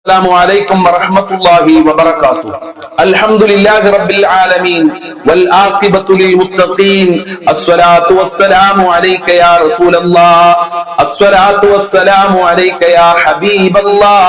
السلام عليكم ورحمة الله وبركاته. الحمد لله رب العالمين والعاقبة للمتقين. الصلاة والسلام عليك يا رسول الله. الصلاة والسلام عليك يا حبيب الله.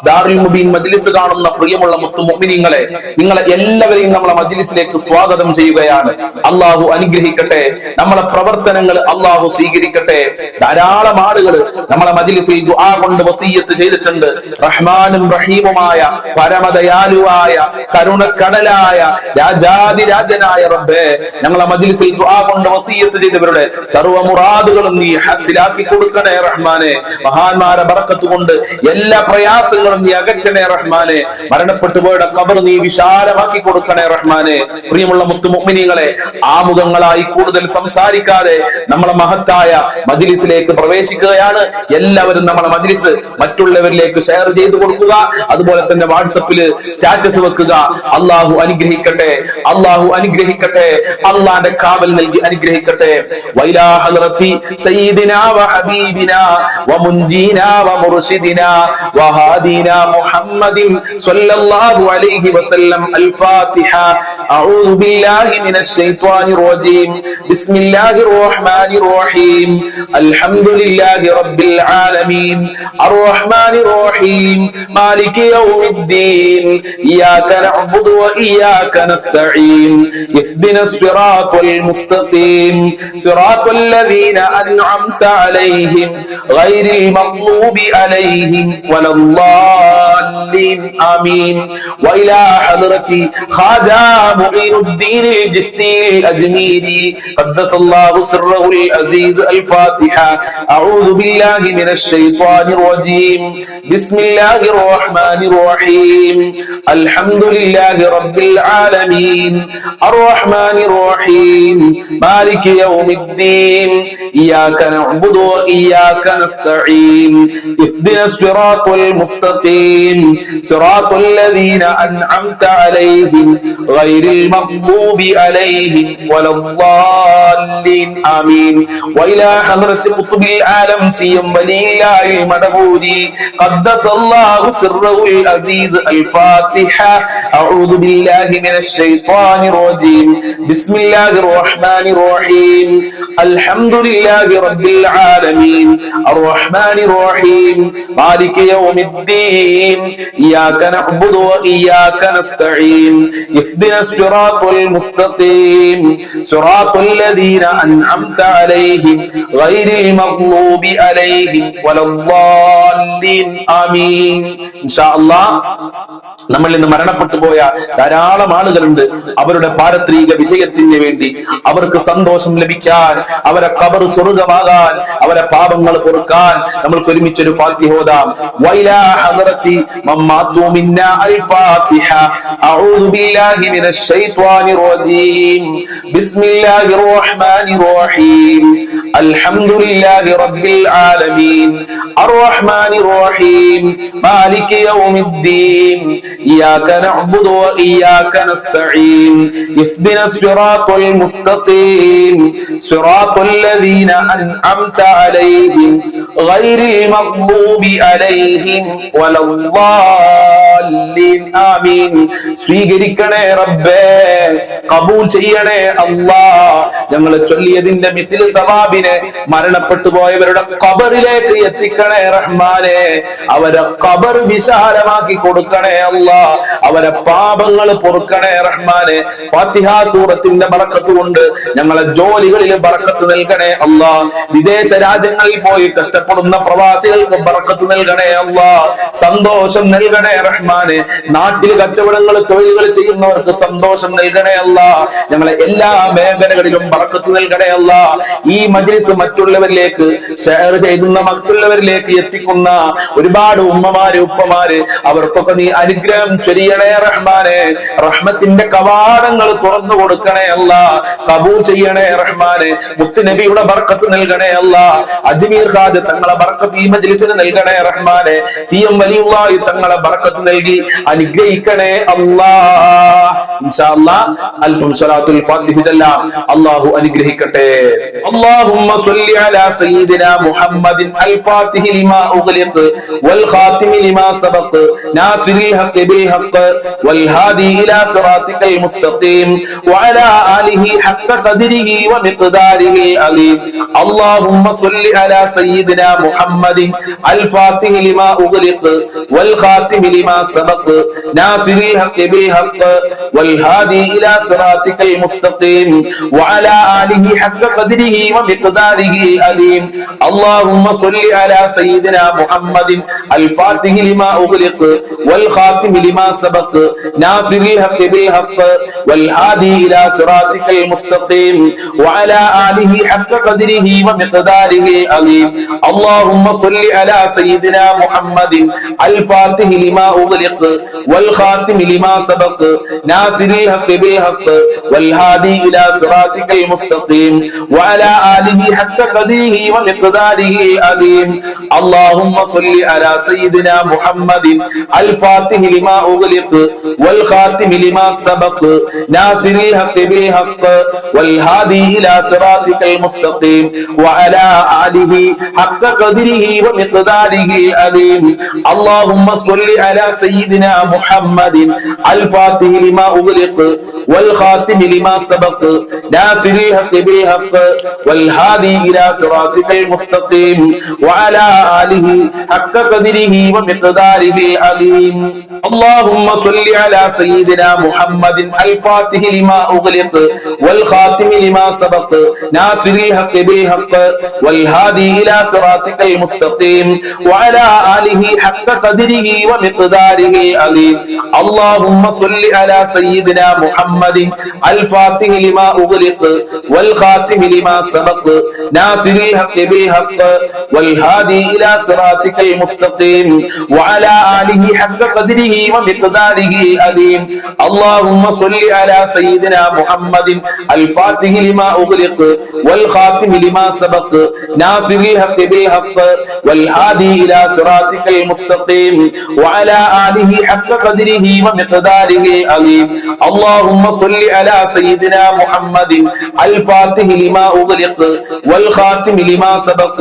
ദാറുൽ മുബീൻ മജ്ലിസ് കാണുന്ന പ്രിയമുള്ള മുഅ്മിനീങ്ങളെ, നിങ്ങളെ എല്ലാവരെയും നമ്മളെ മജ്ലിസിലേക്ക് സ്വാഗതം ചെയ്യുകയാണ്. അല്ലാഹു അനുഗ്രഹിക്കട്ടെ. നമ്മളെ പ്രവർത്തനങ്ങൾ അല്ലാഹു സ്വീകരിക്കട്ടെ. ധാരാളം ആളുകൾ നമ്മളെ മജ്ലിസിൽ ദുആ കൊണ്ട് വസിയ്യത്ത് ചെയ്തിട്ടുണ്ട്. റഹ്മാനും റഹീമുമായ പരമദയാലുവായ കരുണക്കടലായ രാജാതിരാജനായ റബ്ബേ, ഞങ്ങളെ മജ്ലിസിൽ ദുആ കൊണ്ട് വസിയ്യത്ത് ചെയ്തവരുടെ സർവ്വ മുറാദുകളും നീ ഹസിലാക്കി കൊടുക്കണേ റഹ്മാനെ. മഹാന്മാരെ ബറക്കത്ത് കൊണ്ട് എല്ലാ പ്രയാസങ്ങളും നീ അകറ്റണേ റഹ്മാനെ. മരണപ്പെട്ടു പോയുടെ ഖബർ നീ വിശാലമാക്കി കൊടുക്കണേ റഹ്മാനെ. പ്രിയമുള്ള മുഅ്മിനീങ്ങളെ, ആമുഖങ്ങളായി കൂടുതൽ സംസാരിക്കാതെ നമ്മളെ മഹത്തായ മജ്ലിസിലേക്ക് പ്രവേശിക്കുകയാണ്. എല്ലാവരും നമ്മളെ മജ്ലിസ് മറ്റുള്ളവരിലേക്ക് ഷെയർ ചെയ്തു കൊടുക്കുക. അതുപോലെ തന്നെ വാട്സപ്പിൽ സ്റ്റാറ്റസ് വെക്കുക. അല്ലാഹു അനുഗ്രഹിക്കട്ടെ, അല്ലാഹു അനുഗ്രഹിക്കട്ടെ, അല്ലാഹുവിന്റെ കാവൽ നൽകി അനുഗ്രഹിക്കട്ടെ. വൈലാ ഹദ്റത്തി സയ്യിദിനാ വ ഹബീബിനാ വ മുൻജീനാ വ മുർശിദിനാ വ ഹാദിനാ മുഹമ്മദിൻ സ്വല്ലല്ലാഹു അലൈഹി വസല്ലം. അൽ ഫാത്തിഹ. അഊദു ബില്ലാഹി മിനശ് ശൈത്വാനിർ റജീം. ബിസ്മില്ലാഹിർ റഹ്മാനിർ റഹീം. അൽഹംദുലില്ലാഹി റബ്ബിൽ ആലമീൻ. അർറഹ്മാനിർ റഹീം. മാലികി യൗമിദ്ദീൻ. ഇയ്യാക നഅ്ബുദു വ ഇയ്യാക നസ്തഈൻ. ഇഹ്ദിനസ് സിറാത്തൽ മുസ്തഖീം. സിറാത്തൽ ലദീന അൻഅംത അലൈഹിം ഗൈറിൽ മഗ്ദൂബി അലൈഹിം വലദ്ദാല്ലീൻ. ആമീൻ. വഇലാ ഹദ്റതി ഖാജാ മുഈനുദ്ദീൻ അൽ-ജിസ്തി അൽ-അജ്മീരി ഖദ്ദസല്ലാഹു സിർറഹുൽ അസീസ്. അൽ ഫാത്തിഹ. അഊദു ബില്ലാഹി മിനശ് ശൈത്വാനിർ റജീം. ബിസ്മില്ലാഹിർ റഹ്മാനിർ റഹീം. അൽഹംദുലില്ലാഹി റബ്ബിൽ ആലമീൻ. അർറഹ്മാനിർ റഹീം. മാലികി യൗമിദ്ദീൻ. ഇയ്യാക നഅ്ബുദു വ ഇയ്യാക നസ്തഈൻ. ഇഹ്ദിനസ് സിറാത്തൽ മുസ്തഖീം. സിറാത്തൽ ലദീന അൻഅംത അലൈഹിം ഗൈറിൽ മഗ്ദൂബി അലൈഹിം വലദ്ദാല്ലീൻ. ആമീൻ. വഇലാ ഹദ്റത്തി ഖുത്ബിൽ ആലം സിയം വലില്ലാഹിൽ മദബൂരി ഖദ്ദസല്ലാഹു സിർറഹുൽ അസീസ്. അൽ ഫാത്തിഹ. അഊദു ബില്ലാഹി മിനശ് ശൈത്വാനിർ റജീം. ബിസ്മില്ലാഹിർ റഹ്മാനിർ റഹീം. അൽഹംദുലില്ലാഹി റബ്ബിൽ ആലമീൻ. അർറഹ്മാനിർ റഹീം. മാലികി യൗമിദ്ദീൻ. ഇയ്യാക നഅ്ബുദു വ ഇയ്യാക നസ്തഈൻ. ഇഹ്ദിനസ് സിറാത്തൽ മുസ്തഖീം. സിറാത്തൽ ലദീന അൻഅംത അലൈഹിം ഗൈറിൽ മഗ്ദൂബി അലൈഹിം വലദ്ദാല്ലീൻ. ആമീൻ. ഇൻഷാ അല്ലാഹ് നമ്മൾ ഇന്ന് മരണപ്പെട്ടു പോയ ധാരാളം ആളുകളുണ്ട്. അവരുടെ പാരത്രിക വിജയത്തിന് വേണ്ടി, അവർക്ക് സന്തോഷം ലഭിക്കാൻ, അവരെ ഖബർ സ്വർഗ്ഗമാകാൻ, അവരെ പാപങ്ങൾ പൊറുക്കാൻ നമ്മൾക്ക് ഒരുമിച്ചൊരു ഫാത്തിഹ ഓതാം. വൈലാ ഹദ്റതി മമ്മാതു മിന്നാ അൽ ഫാത്തിഹ. അഊദു ബില്ലാഹി മിനശ് ശൈത്വാനിർ റജീം. ബിസ്മില്ലാഹിർ റഹ്മാനിർ റഹീം. അൽഹംദുലില്ലാഹി റബ്ബിൽ ആലമീൻ. അർറഹ്മാനിർ റഹീം. മാലികി യൗമിദ്ദീൻ. ഇയ്യാക നഅ്ബുദു വ ഇയ്യാക നസ്തഈൻ. ഇഹ്ദിനസ് സിറാത്തൽ മുസ്തഖീം. സിറാത്തൽ ലദീന അൻഅംത അലൈഹിം ഗൈറിൽ മഗ്ദൂബി അലൈഹിം വലദ്ദാല്ലീൻ. ആമീൻ. സ്വീകരിക്കണേ റബ്ബേ, ഖബൂൽ ചെയ്യണേ അല്ലാഹ്. ഞങ്ങൾ ചൊല്ലിയതിന്റെ മിസ്ൽ സവാബിനെ മരണപ്പെട്ടു പോയവരുടെ ഖബറിലേക്ക് എത്തിക്കണേ റഹ്മാനെ. അവരെ ഖബർ വിശാലമാക്കി കൊടുക്കണേ അല്ലാഹ്. അവരെ പാപങ്ങൾ പൊറുക്കണേ റഹ്മാനെ. ഫാത്തിഹ സൂറത്തിന്റെ ബറക്കത്ത് കൊണ്ട് ഞങ്ങളെ ജോലികളിൽ ബറക്കത്ത് നൽകണേ അല്ലാഹ്. വിദേശ രാജ്യങ്ങളിൽ പോയി കഷ്ടപ്പെടുന്ന പ്രവാസികൾക്ക് ബറക്കത്ത് നൽകണേ അല്ലാഹ്. സന്തോഷം നൽകണേ റഹ്മാനെ. നാട്ടിൽ കച്ചവടങ്ങൾ തൊഴിലുകൾ ചെയ്യുന്നവർക്ക് സന്തോഷം നൽകണേ അല്ലാഹ്. ഞങ്ങളെ എല്ലാ മേഖലകളിലും ബറക്കത്ത് നൽകണേ അല്ലാഹ്. ഈ മജ്ലിസ് മറ്റുള്ളവരിലേക്ക് ഷെയർ ചെയ്യുന്ന, മറ്റുള്ളവരിലേക്ക് എത്തിക്കുന്ന ഒരുപാട് ഉമ്മമാര് ഉപ്പമാര്, അവർക്കൊക്കെ നീ അനുഗ്രഹം ചൊരിയണേ റഹ്മാനെ. റഹ്മത്തിന്റെ കവാടങ്ങൾ തുറന്നു കൊടുക്കണേ അല്ലാഹ്. ഖബൂൽ ചെയ്യണേ റഹ്മാനെ. മുത്തുനബിയുടെ ബർക്കത്ത് നൽകണേ അല്ലാഹ്. അജ്മീർ ഖാജ തങ്ങളെ ബർക്കത്ത് ഈ മജ്ലിസിന് നൽകണേ റഹ്മാനെ. സി എം വലിയുള്ളാഹി തങ്ങളെ ബർക്കത്ത് നൽകി നൽകി അനുഗ്രഹിക്കണേ അല്ലാ. ഇൻഷാ അല്ലാഹ് അൽഫം സ്വലാത്തുൽ ഫാത്തിഹ ചൊല്ലാം. അല്ലാഹു അനുഗ്രഹിക്കട്ടെ. അല്ലാഹുമ്മ സ്വല്ലി അലാ സയ്യിദിനാ മുഹമ്മദിൻ അൽ ഫാത്തിഹ ലിമാ ഉഗ്ലിഖ് വൽ ഖാതിമി ലിമാ സബഖ നാസിറിൽ ഹഖ് ബിൽ ഹഖ് വൽ ഹാദി ഇലാ സിറാത്തിക്കൽ മുസ്തഖീം വഅലാ ആലിഹി ഹഖ്ക ഖദ്രിഹി വമിഖ്ദാരിഹി അലീം. അല്ലാഹുമ്മ സ്വല്ലി അലാ സയ്യിദിനാ മുഹമ്മദിൻ അൽ ഫാത്തിഹ ലിമാ ഉഗ്ലിഖ് വൽ ഖാതിമി ലിമാ സബഖ നാസിറിൽ ഹഖ് ബിൽ ഹഖ് വൽ ഹാദി ഇലാ സിറാത്തിക്കൽ മുസ്തഖീം വഅലാ ആലിഹി ഹഖ്ക ഖദ്രിഹി വമിഖ്ദാരിഹി അലീം. اللهم صل على سيدنا محمد الفاتح لما أغلق والخاتم لما سبق ناصر الحق بالحق والهادي إلى صراطك المستقيم وعلى آله حق قدره ومقداره العظيم. اللهم صل على سيدنا محمد الفاتح لما أغلق والخاتم لما سبق ناصر الحق بالحق والهادي إلى صراطك المستقيم وعلى آله حق قدره ومقداره العظيم. اللهم صل على سيدنا محمد الفاتح لما أغلق والخاتم لما سبق ناصر الحق بالحق والهادي إلى صراطك المستقيم وعلى آله حق قدره ومقداره العظيم. اللهم صل على سيدنا محمد الفاتح لما أغلق والخاتم لما سبق ناصر الحق بالحق والهادي إلى صراطك المستقيم وعلى آله حق قدره ومقداره العظيم. اللهم صل على سيدنا محمد الفاتح لما أغلق والخاتم لما سبق ناصر الحق بالحق والهادي إلى صراطك المستقيم وعلى آله حق قدره ومقداره العظيم. اللهم صل على سيدنا محمد الفاتح لما أغلق والخاتم لما سبق ناصر الحق بالحق والهادي إلى صراطك المستقيم وعلى آله حق قدره ومقداره العظيم. اللهم صل على سيدنا محمد الفاتح لما أغلق والخاتم لما سبق ناصر الحق بالحق والهادي إلى صراطك المستقيم وعلى آله حق قدره ومقداره العظيم. اللهم صل على سيدنا محمد الفاتح لما أغلق والخاتم لما سبق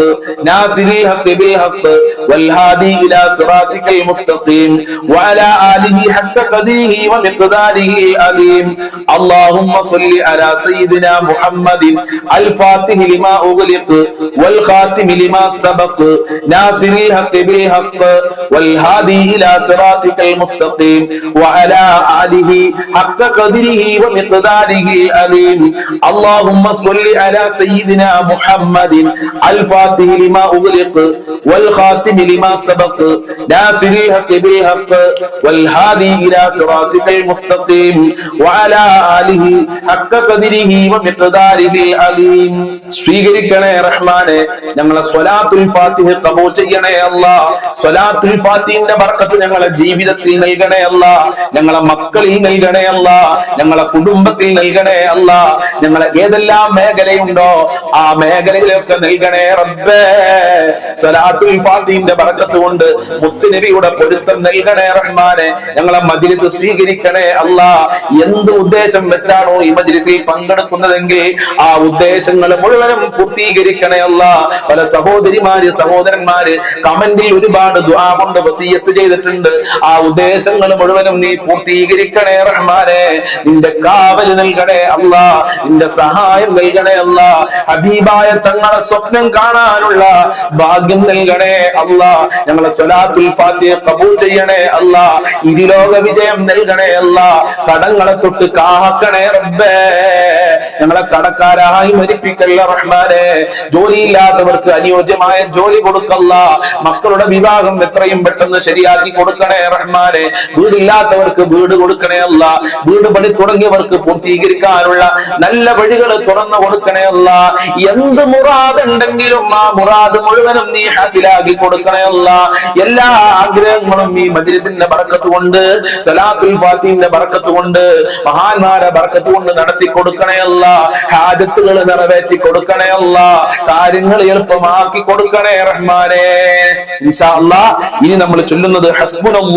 ناصر الحق بالحق والهادي إلى صراطك المستقيم وعلى آله حق قدره ومقداره العظيم. اللهم صل على سيدنا محمد الفاتح لما أغلق والخاتم لما سبق ناصر الحق بالحق والهادي إلى صراطك المستقيم وعلى آله حق قدره ومقداره العظيم. اللهم صل على سيدنا محمد الفاتح لما أغلق والخاتم لما سبق ناصر الحق بالحق والهادي إلى صراطك المستقيم وعلى آله حق قدره ومقداره العظيم. സ്വീകരിക്കണേ റഹ്മാനെ, ഞങ്ങളെ സ്വലാത്തുൽ ഫാത്തിഹ ഖബൂൽ ചെയ്യണേ അല്ലാഹ്. സ്വലാത്തുൽ ഫാത്തിഹിന്റെ ബർക്കത്ത് ഞങ്ങളെ ജീവിതത്തിൽ നൽകണേ അല്ലാഹ്, ഞങ്ങളെ മക്കളിൽ നൽകണേ അല്ലാഹ്, ഞങ്ങളെ കുടുംബത്തിൽ നൽകണേ അല്ലാഹ്. ഞങ്ങളെ ഏതെല്ലാം മേഖലയുണ്ടോ ആ മേഖലയിലൊക്കെ നൽകണേ റബ്ബേ. സ്വലാത്തുൽ ഫാത്തിഹിന്റെ ബർക്കത്ത് കൊണ്ട് മുത്തുനബിയുടെ പൊരുത്തം നൽകണേ റഹ്മാനെ. ഞങ്ങളെ മജ്ലിസ് സ്വീകരിക്കണേ അല്ലാഹ്. എന്ത് ഉദ്ദേശം വെച്ചാണോ ഈ മജ്ലിസിൽ പങ്കെടുക്കുന്നതെങ്കിൽ ആ ഉദ്ദേശങ്ങൾ മുഴുവനും പൂർത്തീകരിക്കണേ അല്ലാഹ്. പല സഹോദരിമാര് സഹോദരന്മാര് കമന്റിൽ ഒരുപാട് ദുആ കൊണ്ട് വസിയത്ത് ചെയ്തിട്ടുണ്ട്. ആ ഉദ്ദേശങ്ങൾ മുഴുവനും നീ പൂർത്തീകരിക്കണേ റഹ്മാനെ. നിന്റെ കാവൽ നൽകണേ അല്ലാഹ്, നിന്റെ സഹായം നൽകണേ അല്ലാഹ്. ഹബീബായ തങ്ങളെ സ്വപ്നം കാണാനുള്ള ഭാഗ്യം നൽകണേ അല്ലാഹ്. ഞങ്ങളെ സ്വലാത്തുൽ ഫാത്തിഹ ഖബൂൽ ചെയ്യണേ അല്ലാഹ്. ഇരുലോക വിജയം നൽകണേ അല്ലാഹ്. കടങ്ങളെ തൊട്ട് കാക്കണേ റബ്ബേ. ഞങ്ങളെ കടക്കാരായി മരിപ്പിക്കല്ല റഹ്മാനെ. ജോലിയില്ലാത്തവർക്ക് അനുയോജ്യമായ ജോലി കൊടുക്കല്ല. മക്കളുടെ വിവാഹം എത്രയും പെട്ടെന്ന് ശരിയാക്കി കൊടുക്കണേ റഹ്മാനെ. വീടില്ലാത്തവർക്ക് വീട് കൊടുക്കണേ അല്ല. വീട് പണി തുടങ്ങിയവർക്ക് പൂർത്തീകരിക്കാനുള്ള നല്ല വഴികൾ തുറന്നു കൊടുക്കണേ അല്ല. എന്ത് മുറാദ് ഉണ്ടെങ്കിലും ആ മുറാദ് മുഴുവനും നീ ഹാസിലാക്കി കൊടുക്കണേ അല്ല. എല്ലാ ആഗ്രഹങ്ങളും ഈ മജ്ലിസിന്റെ ബർക്കത്ത് കൊണ്ട്, സ്വലാത്തുൽ ഫാത്തിഹിന്റെ ബർക്കത്ത് കൊണ്ട്, മഹാന്മാരെ ബർക്കത്ത് കൊണ്ട് നടത്തി കൊടുക്കണേ അല്ല. ഹാജത്തുകൾ നിറവേറ്റി കൊടുക്കണേ അല്ല. കാര്യങ്ങൾ എളുപ്പമാക്കി കൊടുക്കണേ റഹ്മാനെ. ഇൻഷാ അല്ലാഹ് ഇനി നമ്മൾ ചൊല്ലുന്നത് ഹസ്ബുനല്ലാഹ്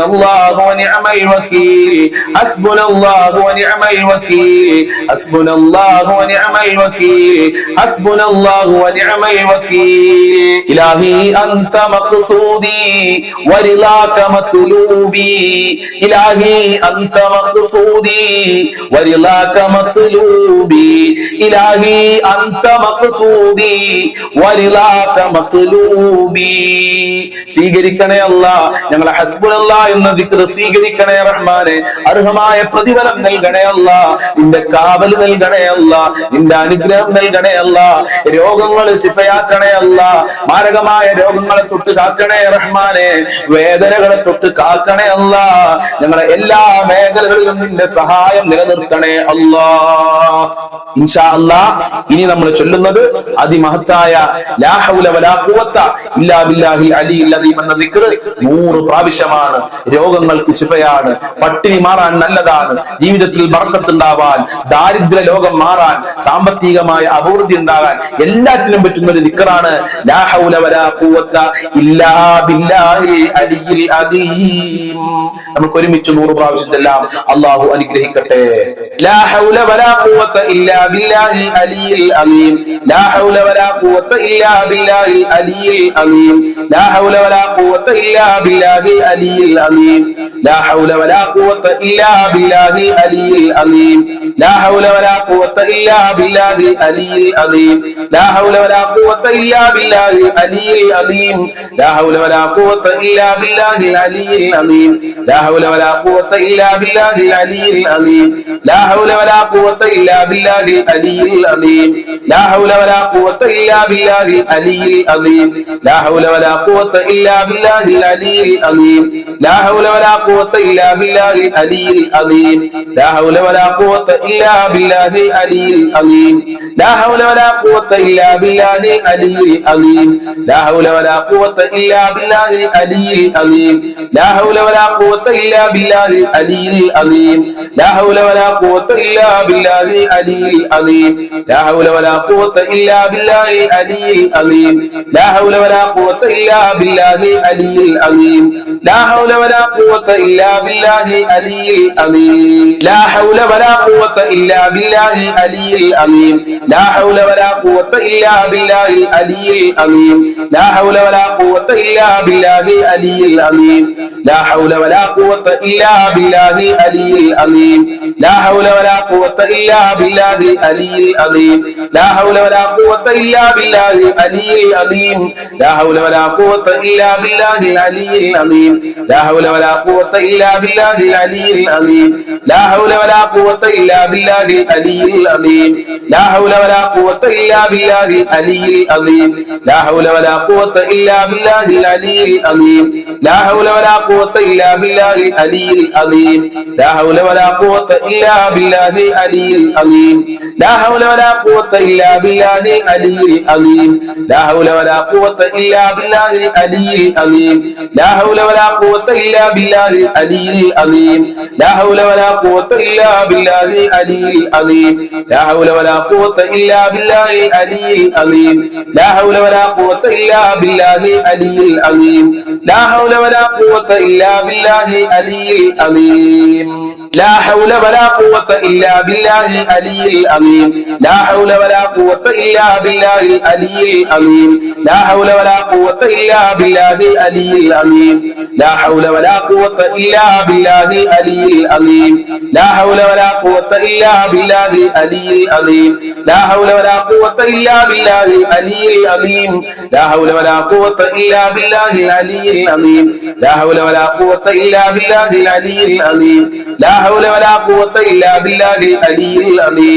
ഹസ്ബുനല്ലാഹു വനിഅമൽ വകീൽ ഹസ്ബുനല്ലാഹു വനിഅമൽ വകീൽ ഹസ്ബുനല്ലാഹു വനിഅമൽ വകീൽ ഹസ്ബുനല്ലാഹു വനിഅമൽ വകീൽ ഇലാഹി അൻത മഖ്സൂദി വരിളാക മത്ലൂബി ഇലാഹി അൻത മഖ്സൂദി വരിളാക മത്ലൂബി ഇലാഹി അൻത മഖ്സൂദി വരിളാക മത്ലൂബി സ്വീകരിക്കണേ അല്ലാഹ് ഞങ്ങളെ ഹസ്ബുനല്ലാഹ് എന്ന ദിക്ർ സ്വീകരിക്കണേ റഹ്മാനെ അർഹമായ പ്രതിഫലം നൽകണേ അല്ലാഹ് നിന്റെ കാവൽ നൽകണേ അല്ലാഹ് നിന്റെ അനുഗ്രഹം നൽകണേ അല്ലാഹ് രോഗങ്ങൾ ശിഫയാക്കണേ അല്ലാഹ് മാരകമായ രോഗങ്ങളെ തൊട്ട് കാക്കണേ റഹ്മാനെ വേദനകളെ തൊട്ട് കാക്കണേ അല്ലാഹ് ഞങ്ങളെ എല്ലാ മേഖലകളിലും നിന്റെ സഹായം നിലനിർത്തണേ അല്ലാഹ് ഇൻഷാ അല്ലാഹ് ഇനി നമ്മൾ ചൊല്ലുന്നത് അതിമഹത്തായ ലാ ഹൗല വലാ ഖുവത ഇല്ലാ ബില്ലാഹിൽ അലിയിൽ അദീം എന്ന ദിക്ർ 100 പ്രാവശ്യമാണ് രോഗങ്ങൾക്ക് ശിഫയാണ് പട്ടിണി മാറാൻ നല്ലതാണ് ജീവിതത്തിൽ ബർക്കത്ത് ഉണ്ടാവാൻ ദാരിദ്ര്യ ലോകം മാറാൻ സാമ്പത്തികമായ അഭിവൃദ്ധി ഉണ്ടാകാൻ എല്ലാറ്റിനും പറ്റുന്ന ഒരു ദിക്റാണ് ലാ ഹൗല വലാ ഖുവത ഇല്ലാ ബില്ലാഹിൽ അലിയിൽ അദീം നമുക്ക് ഒരുമിച്ച് 100 പ്രാവശ്യം ചൊല്ലാം അല്ലാഹു അനുഗ്രഹിക്കട്ടെ ലാ ഹൗല വലാ ഖുവത ഇല്ലാ ബില്ലാഹിൽ അലിയിൽ അദീം ലാ ഹൗല വലാ ഖുവത ഇല്ലാ ബില്ലാഹിൽ അലിയിൽ അദീം ലാ ഹൗല വലാ ഖുവത ഇല്ലാ ബില്ലാഹിൽ അലിയിൽ അദീം ലാ ഹൗല വലാ ഖുവത ഇല്ലാ ബില്ലാഹിൽ അലിയിൽ അദീം ലാ ഹൗല വലാ ഖുവത ഇല്ലാ ബില്ലാഹിൽ അലിയിൽ അദീം ലാ ഹൗല വലാ ഖുവത ഇല്ലാ ബില്ലാഹിൽ അലിയിൽ അദീം ലാ ഹൗല വലാ ഖുവത ഇല്ലാ ബില്ലാഹിൽ അലിയിൽ അദീം ലാ ഹൗല വലാ ഖുവത ഇല്ലാ ബില്ലാഹിൽ അലിയിൽ അദീം ലാ ഹൗല വലാ ഖുവത ഇല്ലാ ബില്ലാഹിൽ അലിയിൽ അദീം ലാ ഹൗല വലാ ഖുവത ഇല്ലാ ബില്ലാഹിൽ അലിയിൽ അദീം ലാ ഹൗല വലാ ഖുവത ഇല്ലാ ബില്ലാഹിൽ അലിയിൽ അദീം ലാ ഹൗല വലാ ഖുവത ഇല്ലാ ബില്ലാഹിൽ അലിയിൽ അദീം ലാ ഹൗല വലാ ഖുവത ഇല്ലാ ബില്ലാഹിൽ അലിയിൽ അദീം ലാ ഹൗല വലാ ഖുവത ഇല്ലാ ബില്ലാഹിൽ അലിയിൽ അദീം ലാ ഹൗല വലാ ഖുവത ഇല്ലാ ബില്ലാഹിൽ അലിയിൽ അദീം ലാ ഹൗല വലാ ഖുവത ഇല്ലാ ബില്ലാഹിൽ അലിയിൽ അദീം ലാ ഹൗല വലാ ഖുവത ഇല്ലാ ബില്ലാഹിൽ അലിയിൽ അദീം ലാ ഹൗല വലാ ഖുവത ഇല്ലാ ബില്ലാഹിൽ അലിയിൽ അദീം ലാ ഹൗല വലാ ഖുവത ഇല്ലാ ബില്ലാഹിൽ അലിയിൽ അദീം ലാ ഹൗല വലാ ഖുവത ഇല്ലാ ബില്ലാഹിൽ അലിയിൽ അദീം ലാ ഹൗല വലാ ഖുവത ഇല്ലാ ബില്ലാഹിൽ അലിയിൽ അദീം ലാ ഹൗല വലാ ഖുവത ഇല്ലാ ബില്ലാഹിൽ അലിയിൽ അദീം ലാ ഹൗല വലാ ഖുവത ഇല്ലാ ബില്ലാഹിൽ അലിയിൽ അദീം ലാ ഹൗല വലാ ഖുവത ഇല്ലാ ബില്ലാഹിൽ അലിയിൽ അദീം ലാ ഹൗല വലാ ഖുവത ഇല്ലാ ബില്ലാഹിൽ അലിയിൽ അദീം ലാ ഹൗല വലാ ഖുവത ഇല്ലാ ബില്ലാഹിൽ അലിയിൽ അദീം ലാ ഹൗല വലാ ഖുവത ഇല്ലാ ബില്ലാഹിൽ അലിയിൽ അദീം ലാ ഹൗല വലാ ഖുവത ഇല്ലാ ബില്ലാഹിൽ അലിയിൽ അദീം ലാ ഹൗല വലാ ഖുവത ഇല്ലാ ബില്ലാഹിൽ അലിയിൽ അദീം ലാ ഹൗല വലാ ഖുവത ഇല്ലാ ബില്ലാഹിൽ അലിയിൽ അദീം ലാ ഹൗല വലാ ഖുവത ഇല്ലാ ബില്ലാഹിൽ അലിയിൽ അദീം ലാ ഹൗല വലാ ഖുവത ഇല്ലാ ബില്ലാഹിൽ അലിയിൽ അദീം ലാ ഹൗല വലാ ഖുവത ഇല്ലാ ബില്ലാഹിൽ അലിയിൽ അദീം ലാ ഹൗല വലാ ഖുവത ഇല്ലാ ബില്ലാഹിൽ അലിയിൽ അദീം ലാ ഹൗല വലാ ഖുവത ഇല്ലാ ബില്ലാഹിൽ അലിയിൽ അദീം ലാ ഹൗല വലാ ഖുവത ഇല്ലാ ബില്ലാഹിൽ അലിയിൽ അദീം ലാ ഹൗല വലാ ഖുവത ഇല്ലാ ബില്ലാഹിൽ അലിയിൽ അദീം ലാ ഹൗല വലാ ഖുവത ഇല്ലാ ബില്ലാഹിൽ അലിയിൽ അദീം ലാ ഹൗല വലാ ഖുവത ഇല്ലാ ബില്ലാഹിൽ അലിയിൽ അദീം ലാ ഹൗല വലാ ഖുവത ഇല്ലാ ബില്ലാഹിൽ അലിയിൽ അദീം ലാ ഹൗല വലാ ഖുവത ഇല്ലാ ബില്ലാഹിൽ അലിയിൽ അദീം ലാ ഹൗല വലാ ഖുവത ഇല്ലാ ബില്ലാഹിൽ അലിയിൽ അദീം ലാ ഹൗല വലാ ഖുവത ഇല്ലാ ബില്ലാഹിൽ അലിയിൽ അദീം ലാ ഹൗല വലാ ഖുവത ഇല്ലാ ബില്ലാഹിൽ അലിയിൽ അദീം ലാ ഹൗല വലാ ഖുവത ഇല്ലാ ബില്ലാഹിൽ അലിയിൽ അദീം ലാ ഹൗല വലാ ഖുവത ഇല്ലാ ബില്ലാഹിൽ അലിയിൽ അദീം ലാ ഹൗല വലാ ഖുവത ഇല്ലാ ബില്ലാഹിൽ അലിയിൽ അദീം ലാ ഹൗല വലാ ഖുവത ഇല്ലാ ബില്ലാഹിൽ അലിയിൽ അദീം ലാ ഹൗല വലാ ഖുവത ഇല്ലാ ബില്ലാഹിൽ അലിയിൽ അദീം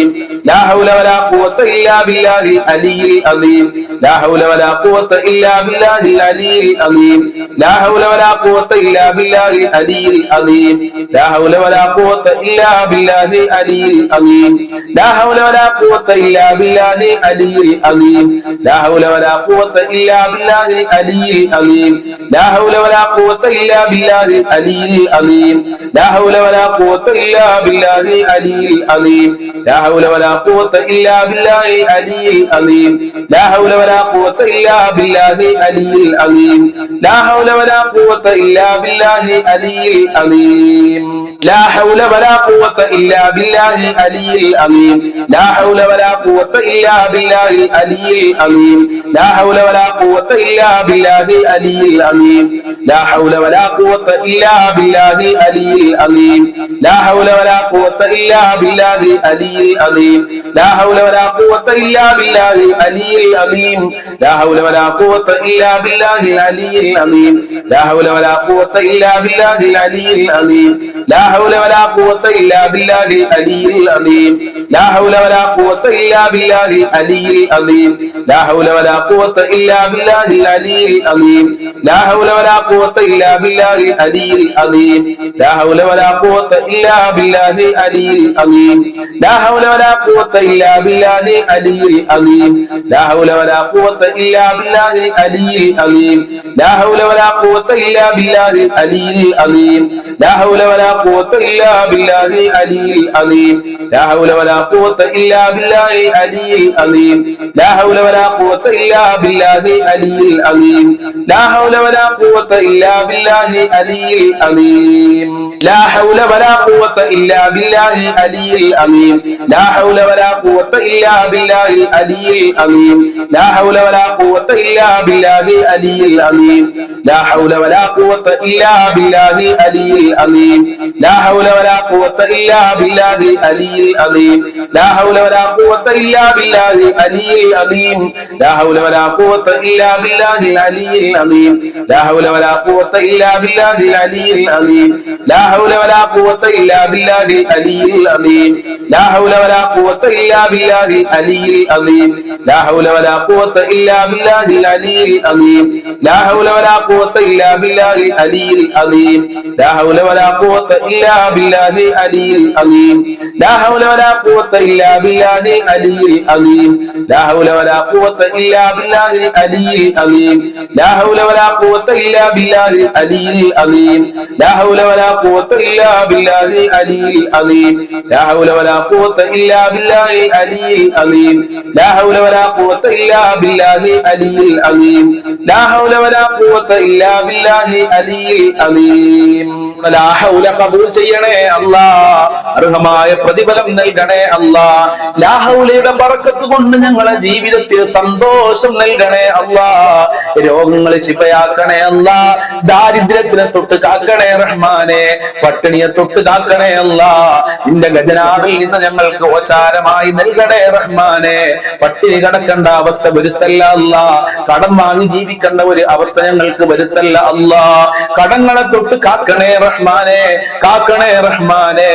ലാ ഹൗല വലാ ഖുവത ഇല്ലാ ബില്ലാഹിൽ അലിയിൽ അദീം ലാ ഹൗല വലാ ഖുവത ഇല്ലാ ബില്ലാഹിൽ അലിയിൽ അദീം ലാ ഹൗല വലാ ഖുവത ഇല്ലാ ബില്ലാഹിൽ അലിയിൽ അദീം ലാ ഹൗല വലാ ഖുവത ഇല്ലാ ബില്ലാഹിൽ അലിയിൽ അദീം ലാ ഹൗല വലാ ഖുവത ഇല്ലാ ബില്ലാഹിൽ അലിയിൽ അദീം ലാ ഹൗല വലാ ഖുവത ഇല്ലാ ബില്ലാഹിൽ അലിയിൽ അദീം ലാ ഹൗല വലാ ഖുവത ഇല്ലാ ബില്ലാഹിൽ അലിയിൽ അദീം ലാ ഹൗല വലാ ഖുവത ഇല്ലാ ബില്ലാഹിൽ അലിയിൽ അദീം ലാ ഹൗല വലാ ഖുവത ഇല്ലാ ബില്ലാഹിൽ അലിയിൽ അദീം ലാ ഹൗല വലാ ഖുവത ഇല്ലാ ബില്ലാഹിൽ അലിയിൽ അദീം ലാ ഹൗല വലാ ഖുവത ഇല്ലാ ബില്ലാഹിൽ അലിയിൽ അലീം. ലാ ഹൗല വലാ ഖുവത ഇല്ലാ ബില്ലാഹിൽ അലിയിൽ അലീം. ലാ ഹൗല വലാ ഖുവത ഇല്ലാ ബില്ലാഹിൽ അലിയിൽ അലീം. ലാ ഹൗല വലാ ഖുവത ഇല്ലാ ബില്ലാഹിൽ അലിയിൽ അലീം. ലാ ഹൗല വലാ ഖുവത ഇല്ലാ ബില്ലാഹിൽ അലിയിൽ അലീം. ലാ ഹൗല വലാ ഖുവത ഇല്ലാ ബില്ലാഹിൽ അലിയിൽ അലീം. ലാ ഹൗല വലാ ഖുവത ഇല്ലാ ബില്ലാഹിൽ അലിയിൽ അലീം. ലാ ഹൗല വലാ ഖുവത ഇല്ലാ ബില്ലാഹിൽ അലിയിൽ അലീം. ലാ ഹൗല വലാ ഖുവത ഇല്ലാ ബില്ലാഹിൽ അലിയിൽ അലീം. ലാ ഹൗല വലാ ഖുവത ഇല്ലാ ബില്ലാഹിൽ അലിയിൽ അലീം. ലാ ഹൗല വലാ ഖുവത ഇല്ലാ ബില്ലാഹിൽ അലിയിൽ അലീം. ലാ ഹൗല വലാ ഖുവത ഇല്ലാ ബില്ലാഹിൽ അലിയിൽ അലീം. ലാ ഹൗല വലാ ഖുവത ഇല്ലാ ബില്ലാഹിൽ അലിയിൽ അലീം. ലാ ഹൗല വലാ ഖുവത ഇല്ലാ ബില്ലാഹിൽ അലിയിൽ അലീം. ലാ ഹൗല വലാ ഖുവത ഇല്ലാ ബില്ലാഹിൽ അലിയിൽ അലീം. ലാ ഹൗല വലാ ഖുവത ഇല്ലാ ബില്ലാഹിൽ അലിയിൽ അലീം. ലാ ഹൗല വലാ ഖുവത ഇല്ലാ ബില്ലാഹിൽ അലിയിൽ അലീം. ലാ ഹൗല വലാ ഖുവത ഇല്ലാ ബില്ലാഹിൽ അലിയിൽ അലീം. ലാ ഹൗല വലാ ഖുവത ഇല്ലാ ബില്ലാഹിൽ അലിയിൽ അലീം. ലാ ഹൗല വലാ ഖുവത ഇല്ലാ ബില്ലാഹിൽ അലിയിൽ അലീം. ലാ ഹൗല വലാ ഖുവത ഇല്ലാ ബില്ലാഹിൽ അലിയിൽ അലീം. ലാ ഹൗല വലാ ഖുവത ഇല്ലാ ബില്ലാഹിൽ അലിയിൽ അലീം. ലാ ഹൗല വലാ ഖുവത ഇല്ലാ ബില്ലാഹിൽ അലിയിൽ അലീം. ലാ ഹൗല വലാ ഖുവത ഇല്ലാ ബില്ലാഹിൽ അലിയിൽ അലീം. ലാ ഹൗല വലാ ഖുവത ഇല്ലാ ബില്ലാഹിൽ അലിയിൽ അലീം. ലാ ഹൗല വലാ ഖുവത ഇല്ലാ ബില്ലാഹിൽ അലിയിൽ അലീം. ലാ ഹൗല വലാ ഖുവത ഇല്ലാ ബില്ലാഹിൽ അലിയിൽ അലീം. ലാ ഹൗല വലാ ഖുവത ഇല്ലാ ബില്ലാഹിൽ അലിയിൽ അലീം. ലാ ഹൗല വലാ ഖുവത ഇല്ലാ ബില്ലാഹിൽ അലിയിൽ അലീം. ലാ ഹൗല വലാ ഖുവത ഇല്ലാ ബില്ലാഹിൽ അലിയിൽ അലീം. ലാ ഹൗല വലാ ഖുവത ഇല്ലാ ബില്ലാഹിൽ അലിയിൽ അലീം. ലാ ഹൗല വലാ ഖുവത ഇല്ലാ ബില്ലാഹിൽ അലിയിൽ അലീം. ലാ ഹൗല വലാ ഖുവത ഇല്ലാ ബില്ലാഹിൽ അലിയിൽ അലീം. ലാ ഹൗല വലാ ഖുവത ഇല്ലാ ബില്ലാഹിൽ അലിയിൽ അലീം. ലാ ഹൗല വലാ ഖുവത ഇല്ലാ ബില്ലാഹിൽ അലിയിൽ അലീം. ലാ ഹൗല വലാ ഖുവത ഇല്ലാ ബില്ലാഹിൽ അലിയിൽ അലീം. ലാ ഹൗല വലാ ഖുവത ഇല്ലാ ബില്ലാഹിൽ അലിയിൽ അലീം. ലാ ഹൗല വലാ ഖുവത ഇല്ലാ ബില്ലാഹിൽ അലിയിൽ അലീം. ലാ ഹൗല വലാ ഖുവത ഇല്ലാ ബില്ലാഹിൽ അലിയിൽ അലീം. ലാ ഹൗല വലാ ഖുവത ഇല്ലാ ബില്ലാഹിൽ അലിയിൽ അലീം. ലാ ഹൗല വലാ ഖുവത ഇല്ലാ ബില്ലാഹിൽ അലിയിൽ അലീം. ലാ ഹൗല ഖബൂൽ ചെയ്യണേ അല്ലാഹ്, അർഹമായ പ്രതിഫലം നൽകണേ അല്ലാഹ്. ലാ ഹൗലയുടെ ബറക്കത്ത് കൊണ്ട് ഞങ്ങളെ ജീവിതത്തിൽ സന്തോഷം നൽകണേ അല്ലാഹ്. രോഗങ്ങളെ ശിഫയാക്കണേ അല്ലാഹ്. ദാരിദ്ര്യത്തിനെ തൊട്ട് കാക്കണേ റഹ്മാനെ. പട്ടിണിയെ തൊട്ട് കാക്കണേ അല്ലാഹ്. നിന്റെ ഖജനാവിൽ നിന്ന് ഞങ്ങൾക്ക് ഓശാരമായി നൽകണേ റഹ്മാനെ. പട്ടിണി കടക്കേണ്ട അവസ്ഥ വരുത്തല്ല അല്ലാഹ്. കടം വാങ്ങി ജീവിക്കേണ്ട ഒരു അവസ്ഥ ഞങ്ങൾക്ക് വരുത്തല്ല അല്ലാഹ്. കടങ്ങളെ തൊട്ട് കാക്കണേ റഹ്മാനെ, കാക്കണേ റഹ്മാനെ.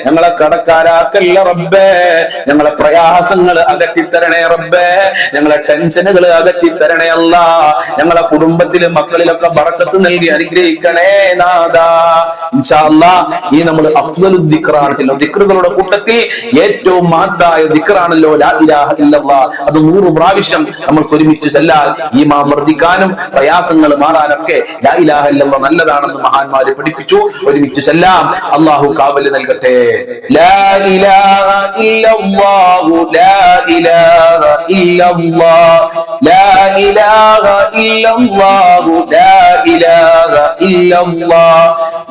ഞങ്ങളെ കടക്കാരാക്കല്ല റബ്ബേ. ഞങ്ങളെ പ്രയാസങ്ങൾ അകറ്റിത്തരണേ റബ്ബേ. ഞങ്ങളെ ടെൻഷനുകൾ അകറ്റിത്തരണേ അല്ലാഹ്. ഞങ്ങളെ കുടുംബത്തിലും മക്കളിലൊക്കെ ബറക്കത്ത് നൽകി അനുഗ്രഹിക്കണേ നാദാ. ഇൻഷാ അല്ലാഹ് ഈ നമ്മൾ അഫ്ദലു ദിക്റാണ് ചെല്ലുന്നത്. ദിക്റുകളുടെ കൂട്ടത്തിൽ ഏറ്റവും മഹത്തായ ദിക്റാണല്ലോ ലാ ഇലാഹ ഇല്ലല്ലാഹ്. അത് 100 പ്രാവശ്യം നമ്മൾക്ക് ഒരുമിച്ച് ചെല്ലാൻ ഈമാൻ വർദ്ധിക്കാനും പ്രയാസങ്ങൾ മാറാനൊക്കെ ലാ ഇലാഹ ഇല്ലല്ലാഹ് നല്ലതാണെന്ന് മഹാന്മാര് പഠിപ്പിച്ചു. ഒരുമിച്ച് ചെല്ലാം. അല്ലാഹു കാവല് നൽകട്ടെ. ലാ ഇലാഹ ഇല്ലല്ലാഹു ലാ ഇലാഹ ഇല്ലല്ലാഹ് ലാ ഇലാഹ ഇല്ലല്ലാഹു ലാ ഇലാഹ ഇല്ലല്ലാഹ്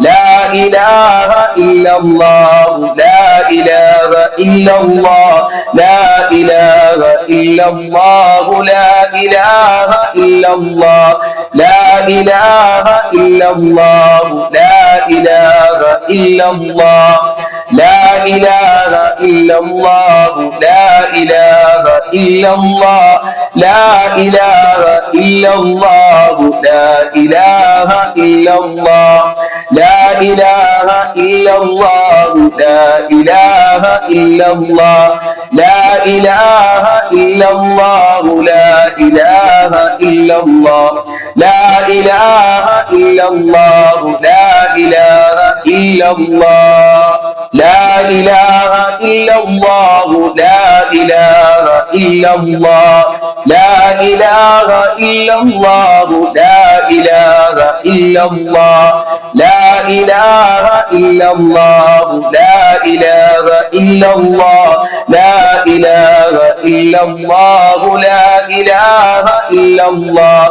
ലാ ഇലാഹ ഇല്ലല്ലാഹു ലാ ഇലാഹ ഇല്ലല്ലാഹ് ലാ ഇലാഹ ഇല്ലല്ലാഹു ലാ ഇലാഹ ഇല്ലല്ലാഹ് ലാ ഇലാഹ ഇല്ലല്ലാഹു ലാ ഇലാഹ ഇല്ലല്ലാഹ് ലാ ഇലാഹ ഇല്ലല്ലാഹു ലാ ഇലാഹ ഇല്ലല്ലാഹ് ലാ ഇലാഹ ഇല്ലല്ലാഹു ലാ ഇലാഹ ഇല്ലല്ലാഹ് ലാ ഇലാഹ ഇല്ലല്ലാഹു ലാ ഇലാഹ ഇല്ലല്ലാഹ് ലാ ഇലാഹ ഇല്ലല്ലാഹു ലാ ഇലാഹ ഇല്ലല്ലാഹ് ലാ ഇലാഹ ഇല്ലല്ലാഹു ലാ ഇലാഹ ഇല്ലല്ലാഹ് ലാ ഇലാഹ ഇല്ലല്ലാഹു ലാ ഇലാഹ ഇല്ലല്ലാഹ് ലാ ഇലാഹ ഇല്ലല്ലാഹു ലാ ഇലാഹ ഇല്ലല്ലാഹ് ലാ ഇലാഹ ഇല്ലല്ലാഹു ലാ ഇലാഹ ഇല്ലല്ലാഹ് ലാ ഇലാഹ ഇല്ലല്ലാഹു ലാ ഇലാഹ ഇല്ലല്ലാഹ്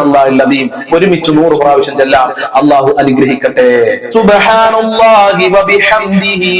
സുബ്ഹാനല്ലാഹിൽ അദീം ഒരുമിച്ച് 100 പ്രാവശ്യം ചെല്ലാം. അല്ലാഹു അനുഗ്രഹിക്കട്ടെ. സുബ്ഹാനല്ലാഹി വബിഹംദിഹി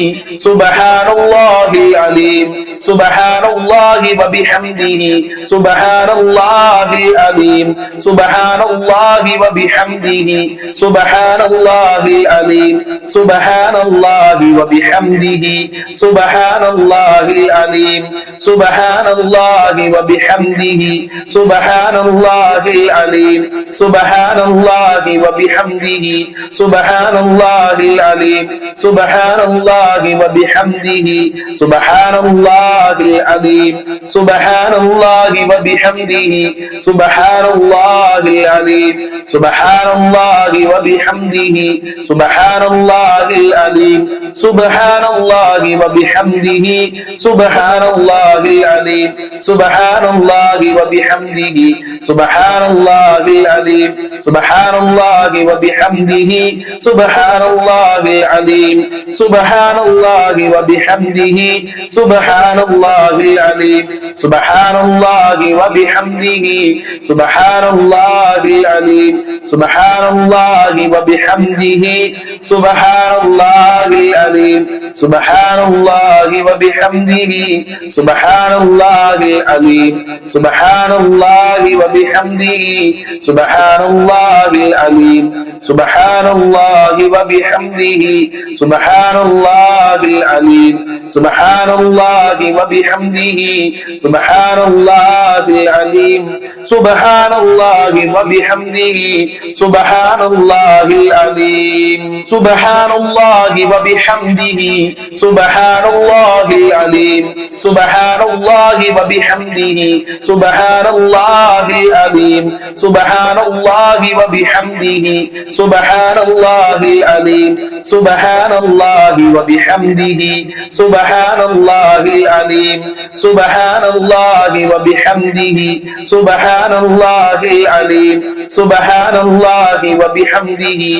സുബ്ഹാനല്ലാഹിൽ അലീം സുബ്ഹാനല്ലാഹി വബിഹംദിഹി സുബ്ഹാനല്ലാഹിൽ അലീം സുബ്ഹാനല്ലാഹി വബിഹംദിഹി സുബ്ഹാനല്ലാഹിൽ അലീം സുബ്ഹാനല്ലാഹി വബിഹംദിഹി സുബ്ഹാനല്ലാഹിൽ അലീം സുബ്ഹാനല്ലാഹി വബിഹംദിഹി സുബ്ഹാനല്ലാഹിൽ അലീം സുബ്ഹാനല്ലാഹി വബിഹംദിഹി സുബ്ഹാനല്ലാഹിൽ അലീം സുബ്ഹാനല്ലാഹി വബിഹംദിഹി സുബ്ഹാനല്ലാഹിൽ അലീം സുബ്ഹാനല്ലാഹി വബിഹംദിhi സുബ്ഹാനല്ലാഹിൽ അലീം സുബ്ഹാനല്ലാഹി വബിഹംദിhi സുബ്ഹാനല്ലാഹിൽ അലീം സുബ്ഹാനല്ലാഹി വബിഹംദിhi സുബ്ഹാനല്ലാഹിൽ അലീം സുബ്ഹാനല്ലാഹി വബിഹംദിhi സുബ്ഹാനല്ലാഹിൽ അലീം സുബ്ഹാനല്ലാഹി വബിഹംദിhi സുബ്ഹാനല്ലാഹിൽ അലീം സുബ്ഹാനല്ലാഹി വബിഹംദിhi സുബ്ഹാനല്ലാഹിൽ അലീം സുബ്ഹാനല്ലാഹി വബിഹംദിhi സുബ്ഹാനല്ലാഹിൽ അലീം സുബ്ഹാനല്ലാഹി വബിഹംദിhi സുബ്ഹാനല്ലാഹിൽ അലീം സുബ്ഹാനല്ലാഹി വബിഹംദിhi സുബ്ഹാനല്ലാഹിൽ അലീം സുബ്ഹാനല്ലാഹി വബിഹംദിhi സുബ്ഹാനല്ലാഹിൽ അലീം സുബ്ഹാനല്ലാഹി വബിഹംദിhi സുബ്ഹാനല്ലാഹിൽ അലീം സുബ്ഹാനല്ലാഹി വബിഹംദിhi സുബ്ഹാനല്ലാഹിൽ അലീം സുബ്ഹാനല്ലാഹി വബിഹംദിhi സുബ്ഹാനല്ലാഹിൽ അലീം സുബ്ഹാനല്ലാഹി വബിഹംദിhi സുബ്ഹാനല്ലാഹിൽ അലീം സുബ്ഹാനല്ലാഹി വബിഹംദിhi സുബ്ഹാനല്ലാഹിൽ അലീം സുബ്ഹാനല്ലാഹി വബിഹംദിhi സുബ്ഹാനല്ലാഹിൽ അലീം സുബ്ഹാനല്ലാഹി വബിഹംദിhi സുബ്ഹാനല്ലാഹിൽ അലീം സുബ്ഹാനല്ലാഹി വബിഹംദിhi സുബ്ഹാനല്ലാഹിൽ അലീം സുബ്ഹാനല്ലാഹി വബിഹംദിhi സുബ്ഹാനല്ലാഹിൽ അലീം സുബ്ഹാനല്ലാഹി വബിഹംദിhi സുബ്ഹാനല്ലാഹിൽ അലീം സുബ്ഹാനല്ലാഹി വബിഹംദിhi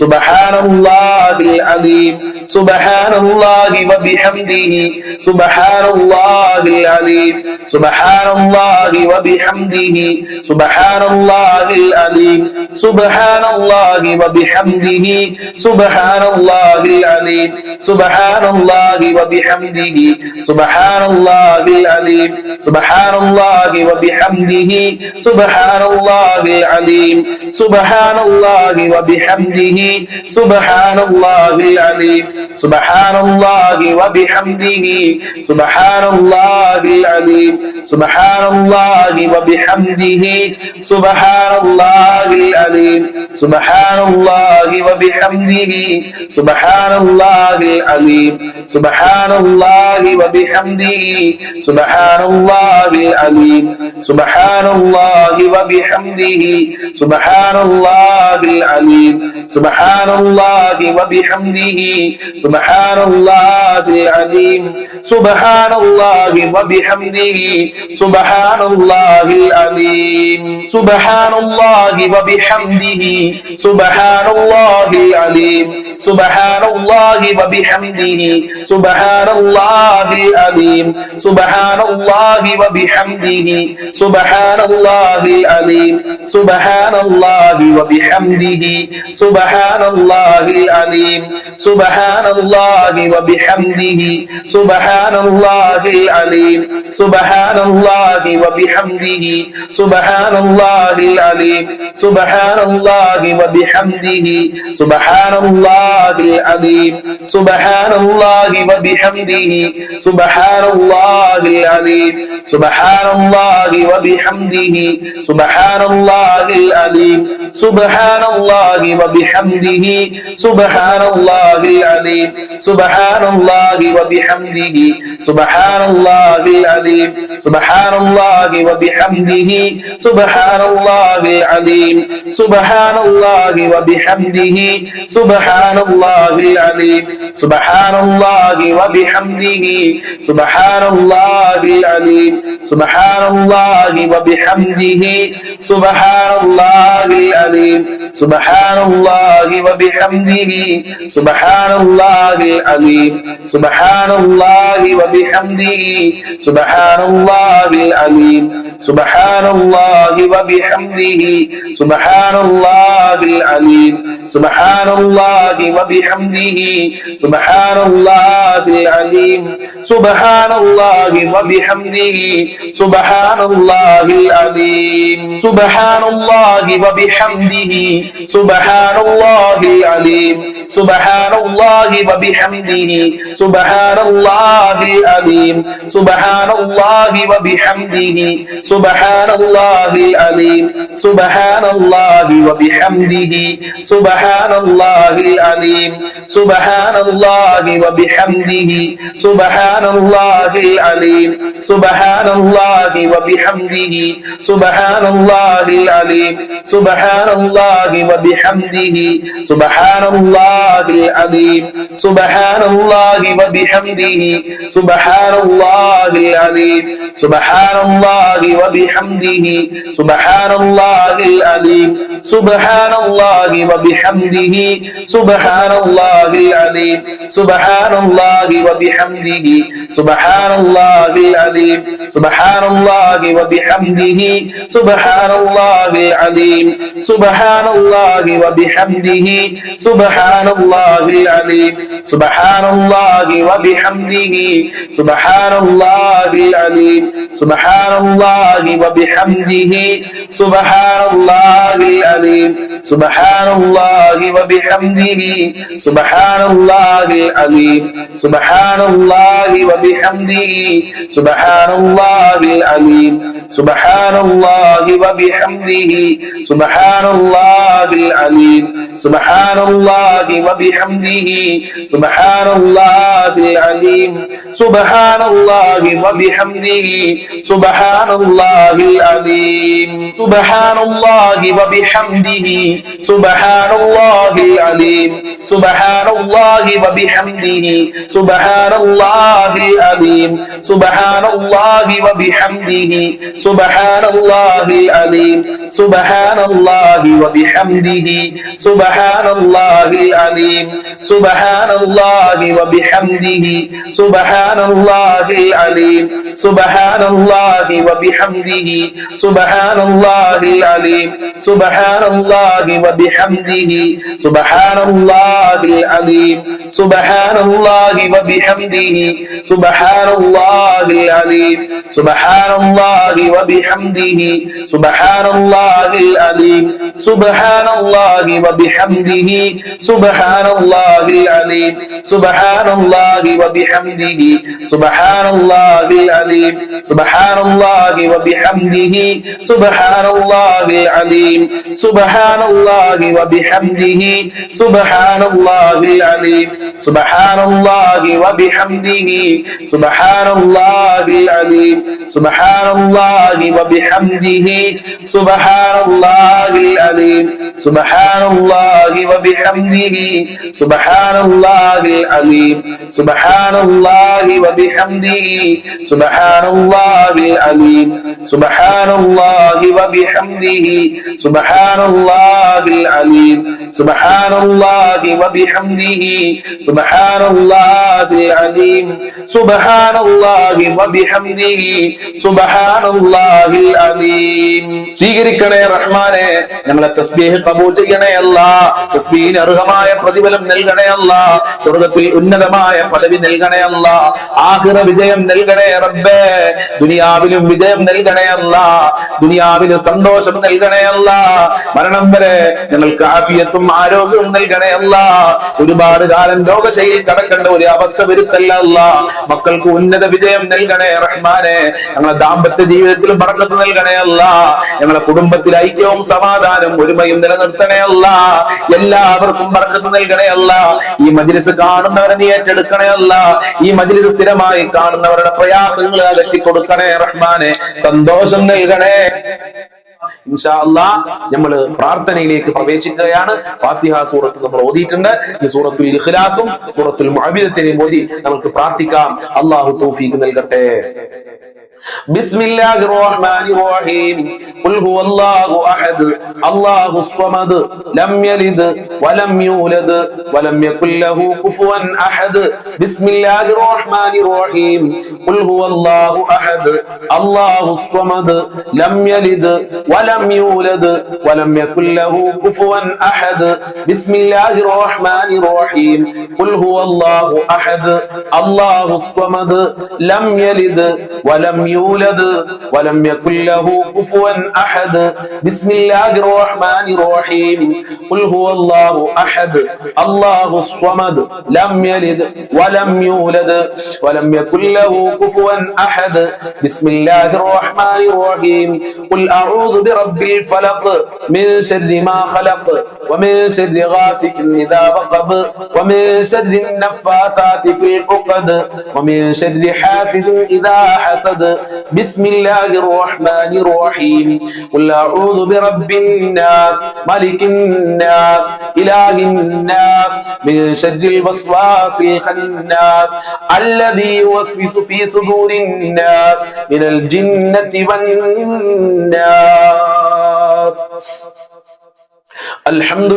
സുബ്ഹാനല്ലാഹിൽ അലീം സുബ്ഹാനല്ലാഹി വബിഹംദിhi സുബ്ഹാനല്ലാഹിൽ അലീം സുബ്ഹാനല്ലാഹി വബിഹംദിhi സുബ്ഹാനല്ലാഹിൽ അലീം സുബ്ഹാനല്ലാഹി വബിഹംദിhi സുബ്ഹാനല്ലാഹിൽ അലീം സുബ്ഹാനല്ലാഹി വബിഹംദിhi സുബ്ഹാനല്ലാഹിൽ അലീം സുബ്ഹാനല്ലാഹി വബിഹംദിhi സുബ്ഹാനല്ലാഹിൽ അലീം സുബ്ഹാനല്ലാഹി വബിഹംദിhi സുബ്ഹാനല്ലാഹിൽ അലീം സുബ്ഹാനല്ലാഹി വബിഹംദിhi സുബ്ഹാനല്ലാഹിൽ അലീം സുബ്ഹാനല്ലാഹി വബിഹംദിhi സുബ്ഹാനല്ലാഹിൽ അലീം സുബ്ഹാനല്ലാഹി വബിഹംദിhi സുബ്ഹാനല്ലാഹിൽ അലീം സുബ്ഹാനല്ലാഹി വബിഹംദിhi സുബ്ഹാനല്ലാഹിൽ അലീം സുബ്ഹാനല്ലാഹി വബിഹംദിhi സുബ്ഹാനല്ലാഹിൽ അലീം സുബ്ഹാനല്ലാഹി വബിഹംദിhi സുബ്ഹാനല്ലാഹിൽ അലീം സുബ്ഹാനല്ലാഹി വബിഹംദിhi സുബ്ഹാനല്ലാഹിൽ അലീം സുബ്ഹാനല്ലാഹി വബിഹംദിhi സുബ്ഹാനല്ലാഹിൽ അലീം സുബ്ഹാനല്ലാഹി വബിഹംദിhi സുബ്ഹാനല്ലാഹിൽ അലീം സുബ്ഹാനല്ലാഹി വബിഹംദിhi സുബ്ഹാനല്ലാഹിൽ അലീം സുബ്ഹാനല്ലാഹി വബിഹംദിhi സുബ്ഹാനല്ലാഹിൽ അലീം സുബ്ഹാനല്ലാഹി വബിഹംദിhi സുബ്ഹാനല്ലാഹിൽ അലീം സുബ്ഹാനല്ലാഹി വബിഹംദിhi സുബ്ഹാനല്ലാഹിൽ അലീം സുബ്ഹാനല്ലാഹി വബിഹംദിhi സുബ്ഹാനല്ലാഹിൽ അലീം സുബ്ഹാനല്ലാഹി വബിഹംദിhi സുബ്ഹാനല്ലാഹിൽ അലീം സുബ്ഹാനല്ലാഹി വബിഹംദിhi സുബ്ഹാനല്ലാഹിൽ അലീം സുബ്ഹാനല്ലാഹി വബിഹംദിhi സുബ്ഹാനല്ലാഹിൽ അലീം സുബ്ഹാനല്ലാഹി വബിഹംദിhi സുബ്ഹാനല്ലാഹിൽ അലീം സുബ്ഹാനല്ലാഹി വബിഹംദിhi സുബ്ഹാനല്ലാഹിൽ സുബ്ഹാനല്ലാഹിൽ അലീം സുബ്ഹാനല്ലാഹി വബിഹംദിഹി സുബ്ഹാനല്ലാഹിൽ അലീം സുബ്ഹാനല്ലാഹി വബിഹംദിഹി സുബ്ഹാനല്ലാഹിൽ അലീം സുബ്ഹാനല്ലാഹി വബിഹംദിഹി സുബ്ഹാനല്ലാഹിൽ അലീം സുബ്ഹാനല്ലാഹി വബിഹംദിഹി സുബ്ഹാനല്ലാഹിൽ അലീം സുബ്ഹാനല്ലാഹി വബിഹംദിhi സുബ്ഹാനല്ലാഹിൽ അലീം സുബ്ഹാനല്ലാഹി വബിഹംദിhi സുബ്ഹാനല്ലാഹിൽ അലീം സുബ്ഹാനല്ലാഹി വബിഹംദിhi സുബ്ഹാനല്ലാഹിൽ അലീം സുബ്ഹാനല്ലാഹി വബിഹംദിhi സുബ്ഹാനല്ലാഹിൽ അലീം സുബ്ഹാനല്ലാഹി വബിഹംദിhi സുബ്ഹാനല്ലാഹിൽ അലീം സുബ്ഹാനല്ലാഹി വബിഹംദിhi സുബ്ഹാനല്ലാഹിൽ അലീം സുബ്ഹാനല്ലാഹി വബിഹംദിhi സുബ്ഹാനല്ലാഹിൽ അലീം സുബ്ഹാനല്ലാഹി വബിഹംദിhi സുബ്ഹാനല്ലാഹിൽ അലീം സുബ്ഹാനല്ലാഹി വബിഹംദിhi സുബ്ഹാനല്ലാഹിൽ അലീം സുബ്ഹാനല്ലാഹി വബിഹംദിhi സുബ്ഹാനല്ലാഹിൽ അലീം സുബ്ഹാനല്ലാഹി വബിഹംദിhi സുബ്ഹാനല്ലാഹിൽ അലീം സുബ്ഹാനല്ലാഹി വബിഹംദിhi സുബ്ഹാനല്ലാഹിൽ അലീം സുബ്ഹാനല്ലാഹി വബിഹംദിhi സുബ്ഹാനല്ലാഹിൽ അലീം സുബ്ഹാനല്ലാഹി വബിഹംദിhi സുബ്ഹാനല്ലാഹിൽ അലീം സുബ്ഹാനല്ലാഹി വബിഹംദിhi സുബ്ഹാനല്ലാഹിൽ അലീം സുബ്ഹാനല്ലാഹി വബിഹംദിhi സുബ്ഹാനല്ലാഹിൽ അലീം സുബ്ഹാനല്ലാഹി വബിഹംദിhi സുബ്ഹാനല്ലാഹിൽ അലീം സുബ്ഹാനല്ലാഹി വബിഹംദിhi സുബ്ഹാനല്ലാഹിൽ അലീം സുബ്ഹാനല്ലാഹി വബിഹംദിhi സുബ്ഹാനല്ലാഹിൽ അലീം സുബ്ഹാനല്ലാഹി വബിഹംദിhi സുബ്ഹാനല്ലാഹിൽ അലീം സുബ്ഹാനല്ലാഹി വബിഹംദിhi സുബ്ഹാനല്ലാഹിൽ അലീം സുബ്ഹാനല്ലാഹി വബിഹംദിhi സുബ്ഹാനല്ലാഹിൽ അലീം സുബ്ഹാനല്ലാഹി വബിഹംദിhi സുബ്ഹാനല്ലാഹിൽ അലീം സുബ്ഹാനല്ലാഹി വബിഹംദിhi സുബ്ഹാനല്ലാഹിൽ അലീം സുബ്ഹാനല്ലാഹി വബിഹംദിhi സുബ്ഹാനല്ലാഹിൽ അലീം സുബ്ഹാനല്ലാഹി വബിഹംദിhi സുബ്ഹാനല്ലാഹിൽ അലീം സുബ്ഹാനല്ലാഹി വബിഹംദിhi സുബ്ഹാനല്ലാഹിൽ അലീം സുബ്ഹാനല്ലാഹി വബിഹംദിhi സുബ്ഹാനല്ലാഹിൽ അലീം സുബ്ഹാനല്ലാഹി വബിഹംദിhi സുബ്ഹാനല്ലാഹിൽ അലീം സുബ്ഹാനല്ലാഹി വബിഹംദിhi സുബ്ഹാനല്ലാഹിൽ അലീം സുബ്ഹാനല്ലാഹി വബിഹംദിhi സുബ്ഹാനല്ലാഹിൽ അലീം സുബ്ഹാനല്ലാഹി വബിഹംദിhi സുബ്ഹാനല്ലാഹിൽ അലീം സുബ്ഹാനല്ലാഹി വബിഹംദിhi സുബ്ഹാനല്ലാഹിൽ അലീം സുബ്ഹാനല്ലാഹി വബിഹംദിhi സുബ്ഹാനല്ലാഹിൽ അലീം സുബ്ഹാനല്ലാഹി വബിഹംദിhi സുബ്ഹാനല്ലാഹിൽ അലീം സുബ്ഹാനല്ലാഹി വബിഹംദിhi സുബ്ഹാനല്ലാഹിൽ അലീം സുബ്ഹാനല്ലാഹി വബിഹംദിhi സുബ്ഹാനല്ലാഹിൽ അലീം സുബ്ഹാനല്ലാഹി വബിഹംദിhi സുബ്ഹാനല്ലാഹിൽ അലീം സുബ്ഹാനല്ലാഹി വബിഹംദിhi സുബ്ഹാനല്ലാഹിൽ അലീം സുബ്ഹാനല്ലാഹി വബിഹംദിhi സുബ്ഹാനല്ലാഹിൽ അലീം സുബ്ഹാനല്ലാഹി വബിഹംദിhi സുബ്ഹാനല്ലാഹിൽ അലീം സുബ്ഹാനല്ലാഹി വബിഹംദിhi സുബ്ഹാനല്ലാഹിൽ അലീം സുബ്ഹാനല്ലാഹി വബിഹംദിhi സുബ്ഹാനല്ലാഹിൽ അലീം. സ്വീകരിക്കണേ റഹ്മാനെ, ഞങ്ങളെ തസ്ബീഹ് ഖബൂൽ ചെയ്യണേ അല്ലാഹ്. തസ്ബീഹിന് അർഹമായ പ്രതിഫലം നൽകണേ അല്ലാഹ്. സ്വർഗ്ഗത്തിൽ ഉന്നതമായ പദവി നൽകണേ അല്ലാഹ്. ആഖിറ വിജയം നൽകണേ റബ്ബേ. ദുനിയാവിലും വിജയം നൽകണേ അല്ലാഹ്. ദുനിയാവിന് സന്തോഷം നൽകണേ അല്ലാഹ്. മരണം വരെ ഞങ്ങൾക്ക് ആഫിയത്തും ആരോഗ്യവും നൽകണേ അല്ലാഹ്. ഒരുപാട് കാലം രോഗശൈലി കടക്കേണ്ട ഒരു അവസ്ഥ വരുത്തല്ല അല്ലാഹ്. മക്കൾക്ക് ഉന്നത വിജയം നൽകണേ റഹ്മാനെ. ഞങ്ങളെ ദാമ്പത്യ ജീവിതത്തിൽ ബർക്കത്ത് നൽകണേ അല്ലാഹ്. ഞങ്ങളെ കുടുംബത്തിൽ ഐക്യവും സമാധാനവും ഒരുമയും നിലനിർത്തണേ അല്ലാഹ്. എല്ലാവർക്കും ബർക്കത്ത് നൽകണേ അല്ലാഹ്. ഈ മജ്ലിസ് കാണുന്നവരെ നീ ഏറ്റെടുക്കണേ അല്ലാഹ്. ഈ മജ്ലിസ് സ്ഥിരമായി കാണുന്നവരുടെ പ്രയാസങ്ങൾ അകറ്റി കൊടുക്കണേ റഹ്മാനെ. സന്തോഷം നൽകണേ. ഇൻഷാ അല്ലാഹ് നമ്മൾ പ്രാർത്ഥനയിലേക്ക് പ്രവേശിക്കുകയാണ്. ഫാത്തിഹ സൂറത്ത് നമ്മൾ ഓതിയിട്ടുണ്ട്. ഈ സൂറത്തുൽ ഇഖ്ലാസും സൂറത്തുൽ മുഅവ്വിദത്തിനെയും ഓതി നമുക്ക് പ്രാർത്ഥിക്കാം. അല്ലാഹു തൗഫീഖ് നൽകട്ടെ. بسم الله الرحمن الرحيم قل هو الله أحد الله الصمد لم يلد ولم يولد ولم يكن له كفوا أحد بسم الله الرحمن الرحيم قل هو الله أحد الله الصمد لم يلد ولم يولد ولم يكن له كفوا أحد بسم الله الرحمن الرحيم قل هو الله أحد الله الصمد لم يلد ولم يولد ولم يكن له كفوا أحد بسم الله الرحمن الرحيم قل هو الله أحد الله الصمد لم يلد ولم يولد ولم يكن له كفوا أحد بسم الله الرحمن الرحيم قل أعوذ برب الفلق من شر ما خلق ومن شر غاسق إذا وقب ومن شر النفاثات في العقد ومن شر حاسد إذا حسد بسم الله الرحمن الرحيم قل أعوذ برب الناس ملك الناس إله الناس من شر الوسواس الخناس الذي يوسوس في صدور الناس من الجنة والناس. الحمد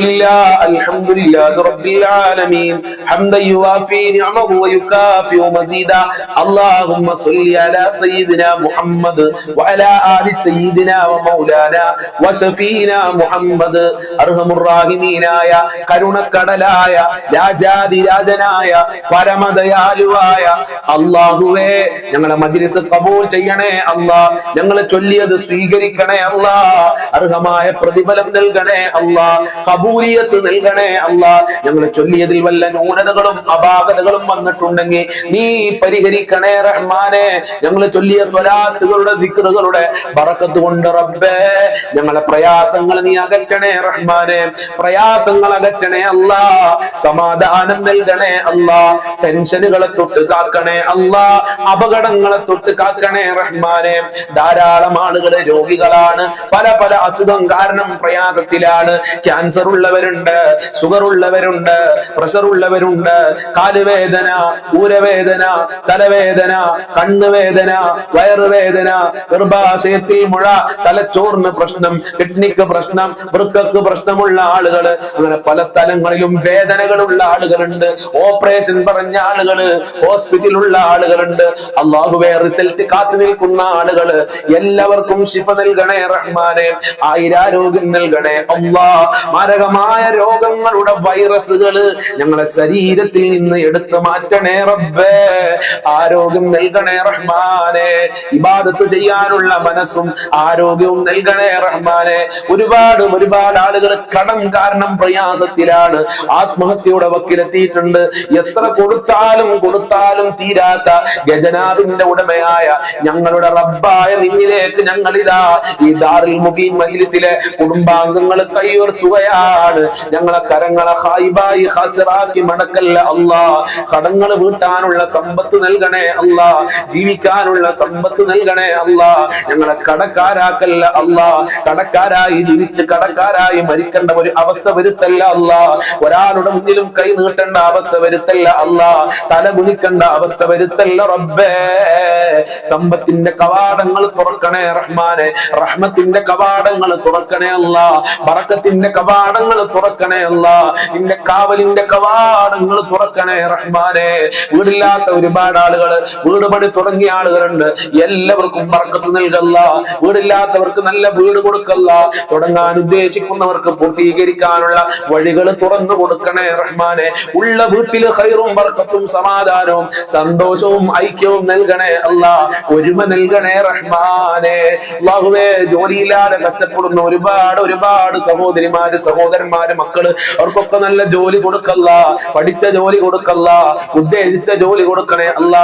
لله رب العالمين حمدا يوافي نعمه ويكافئ مزيدا اللهم صل على سيدنا محمد وعلى آل سيدنا ومولانا وشفينا محمد أرحم الراحمين يا കരുണക്കടലായ രാജാതിരാജനായ പരമദയാലുവായ അല്ലാഹുവേ ഞങ്ങളെ മജ്‌ലിസ് ഖബൂൽ ചെയ്യണേ അല്ലാഹ്. ഞങ്ങളെ ചൊല്ലിയത് സ്വീകരിക്കണേ അല്ലാഹ്. അർഹമായ പ്രതിഫലം നൽകണേ അല്ലാഹ്. ഖബൂലിയത്ത് നൽകണേ അല്ലാഹ്. ഞങ്ങൾ ചൊല്ലിയതിൽ വല്ല ന്യൂനതകളും അപാകതകളും വന്നിട്ടുണ്ടെങ്കിൽ നീ പരിഹരിക്കണേ റഹ്മാനെ. ഞങ്ങൾ ചൊല്ലിയ സ്വലാത്തുകളുടെ ദിക്റുകളുടെ ബറക്കത്ത് കൊണ്ട് റബ്ബേ ഞങ്ങളെ പ്രയാസങ്ങൾ നീ അകറ്റണേ റഹ്മാനെ. പ്രയാസങ്ങൾ അകറ്റണേ അല്ലാഹ്. സമാധാനം നൽകണേ അല്ലാഹ്. ടെൻഷനുകളെ തൊട്ട് കാക്കണേ അല്ലാഹ്. അപകടങ്ങളെ തൊട്ട് കാക്കണേ റഹ്മാനെ. ധാരാളം ആളുകൾ രോഗികളാണ്, പല പല അസുഖം കാരണം പ്രയാസത്തിലാണ്. ക്യാൻസർ ഉള്ളവരുണ്ട്, ഷുഗർ ഉള്ളവരുണ്ട്, പ്രഷർ ഉള്ളവരുണ്ട്, കാലുവേദന, ഊരവേദന, തലവേദന, കണ്ണുവേദന, വയറുവേദന, ഗർഭാശയത്തിൽ മുഴ, തലച്ചോറിന് പ്രശ്നം, കിഡ്നിക്ക് പ്രശ്നം, വൃക്കക്ക് പ്രശ്നമുള്ള ആളുകൾ, അങ്ങനെ പല സ്ഥലങ്ങളിലും വേദനകളുള്ള ആളുകളുണ്ട്. ഓപ്പറേഷൻ പറഞ്ഞ ആളുകള്, ഹോസ്പിറ്റലുള്ള ആളുകളുണ്ട്. അല്ലാഹുവേ റിസൾട്ട് കാത്തു നിൽക്കുന്ന ആളുകള് എല്ലാവർക്കും ശിഫ നൽകണേ റഹ്മാനെ. ആയിരാരോഗ്യം നൽകണേ അല്ലാഹ്. മാരകമായ രോഗങ്ങളുടെ വൈറസുകള് ഞങ്ങളെ ശരീരത്തിൽ നിന്ന് എടുത്തു മാറ്റണേ റബ്ബേ. ആരോഗ്യം നൽകണേ റഹ്മാനെ. ഇബാദത്ത് ചെയ്യാനുള്ള മനസ്സും ആരോഗ്യവും നൽകണേ റഹ്മാനെ. ഒരുപാട് ആളുകൾ കടം കാരണം പ്രയാസത്തിലാണ്, ആത്മഹത്യയുടെ വക്കിലെത്തിയിട്ടുണ്ട്. എത്ര കൊടുത്താലും തീരാത്ത ഖജനാവിന്റെ ഉടമയായ ഞങ്ങളുടെ റബ്ബായ നിന്നിലേക്ക് ഞങ്ങളിതാ ഈ ദാറുൽ മുബീൻ മജ്‌ലിസിലെ കുടുംബാംഗങ്ങൾ കൈയുയർത്തുകയാണ്. ഞങ്ങളെ കരങ്ങളെ ഖായിബായി ഖാസിറാക്കി മടക്കല്ല അല്ലാഹ്. കടങ്ങൾ വീട്ടാനുള്ള സമ്പത്ത് നൽകണേ അല്ലാഹ്. ജീവിക്കാനുള്ള സമ്പത്ത് നൽകണേ അല്ലാഹ്. ഞങ്ങളെ കടക്കാരാക്കല്ല അല്ലാഹ്. കടക്കാരായി ജീവിച്ച് കടക്കാരായി മരിക്കേണ്ട ഒരു അവസ്ഥ വരുത്തല്ല അല്ലാഹ്. ഒരാളുടെ മുന്നിലും കൈ നീട്ടേണ്ട അവസ്ഥ വരുത്തല്ല അല്ലാഹ്. തല കുനിക്കേണ്ട അവസ്ഥ വരുത്തല്ല റബ്ബേ. സമ്പത്തിന്റെ കവാടങ്ങൾ തുറക്കണേ റഹ്മാനെ. റഹ്മത്തിന്റെ കവാടങ്ങൾ തുറക്കണേ അല്ലാഹ്. ബറക്കത്തിന്റെ കവാടങ്ങൾ തുറക്കണേ അല്ലാഹ്. നിന്റെ കാവലിന്റെ കവാടങ്ങൾ തുറക്കണേ റഹ്മാനെ. വീടില്ലാത്ത ഒരുപാട് ആളുകള്, വീട് പണി തുടങ്ങിയ ആളുകളുണ്ട്. എല്ലാവർക്കും ബറക്കത്ത് നൽകല്ല. വീടില്ലാത്തവർക്ക് നല്ല വീട് കൊടുക്കല്ല. തുടങ്ങാൻ ഉദ്ദേശിക്കുന്നവർക്ക് പൂർത്തീകരിക്കാനുള്ള വഴികൾ തുറന്നു കൊടുക്കണേ റഹ്മാനെ. ഉള്ള വീട്ടില് ഖൈറും ബർക്കത്തും സമാധാനവും സന്തോഷവും ഐക്യവും നൽകണേ അല്ലാഹ്. ഒരുമ നൽകണേ റഹ്മാനെ. അല്ലാഹുവേ ജോലിയില്ലാതെ കഷ്ടപ്പെടുന്ന ഒരുപാട് സഹോദരങ്ങൾ സഹോദരിമാര്, സഹോദരന്മാര്, മക്കള് അവർക്കൊക്കെ നല്ല ജോലി കൊടുക്കല്ല, പഠിച്ച ജോലി കൊടുക്കല്ല, ഉദ്ദേശിച്ച ജോലി കൊടുക്കണേ അല്ല.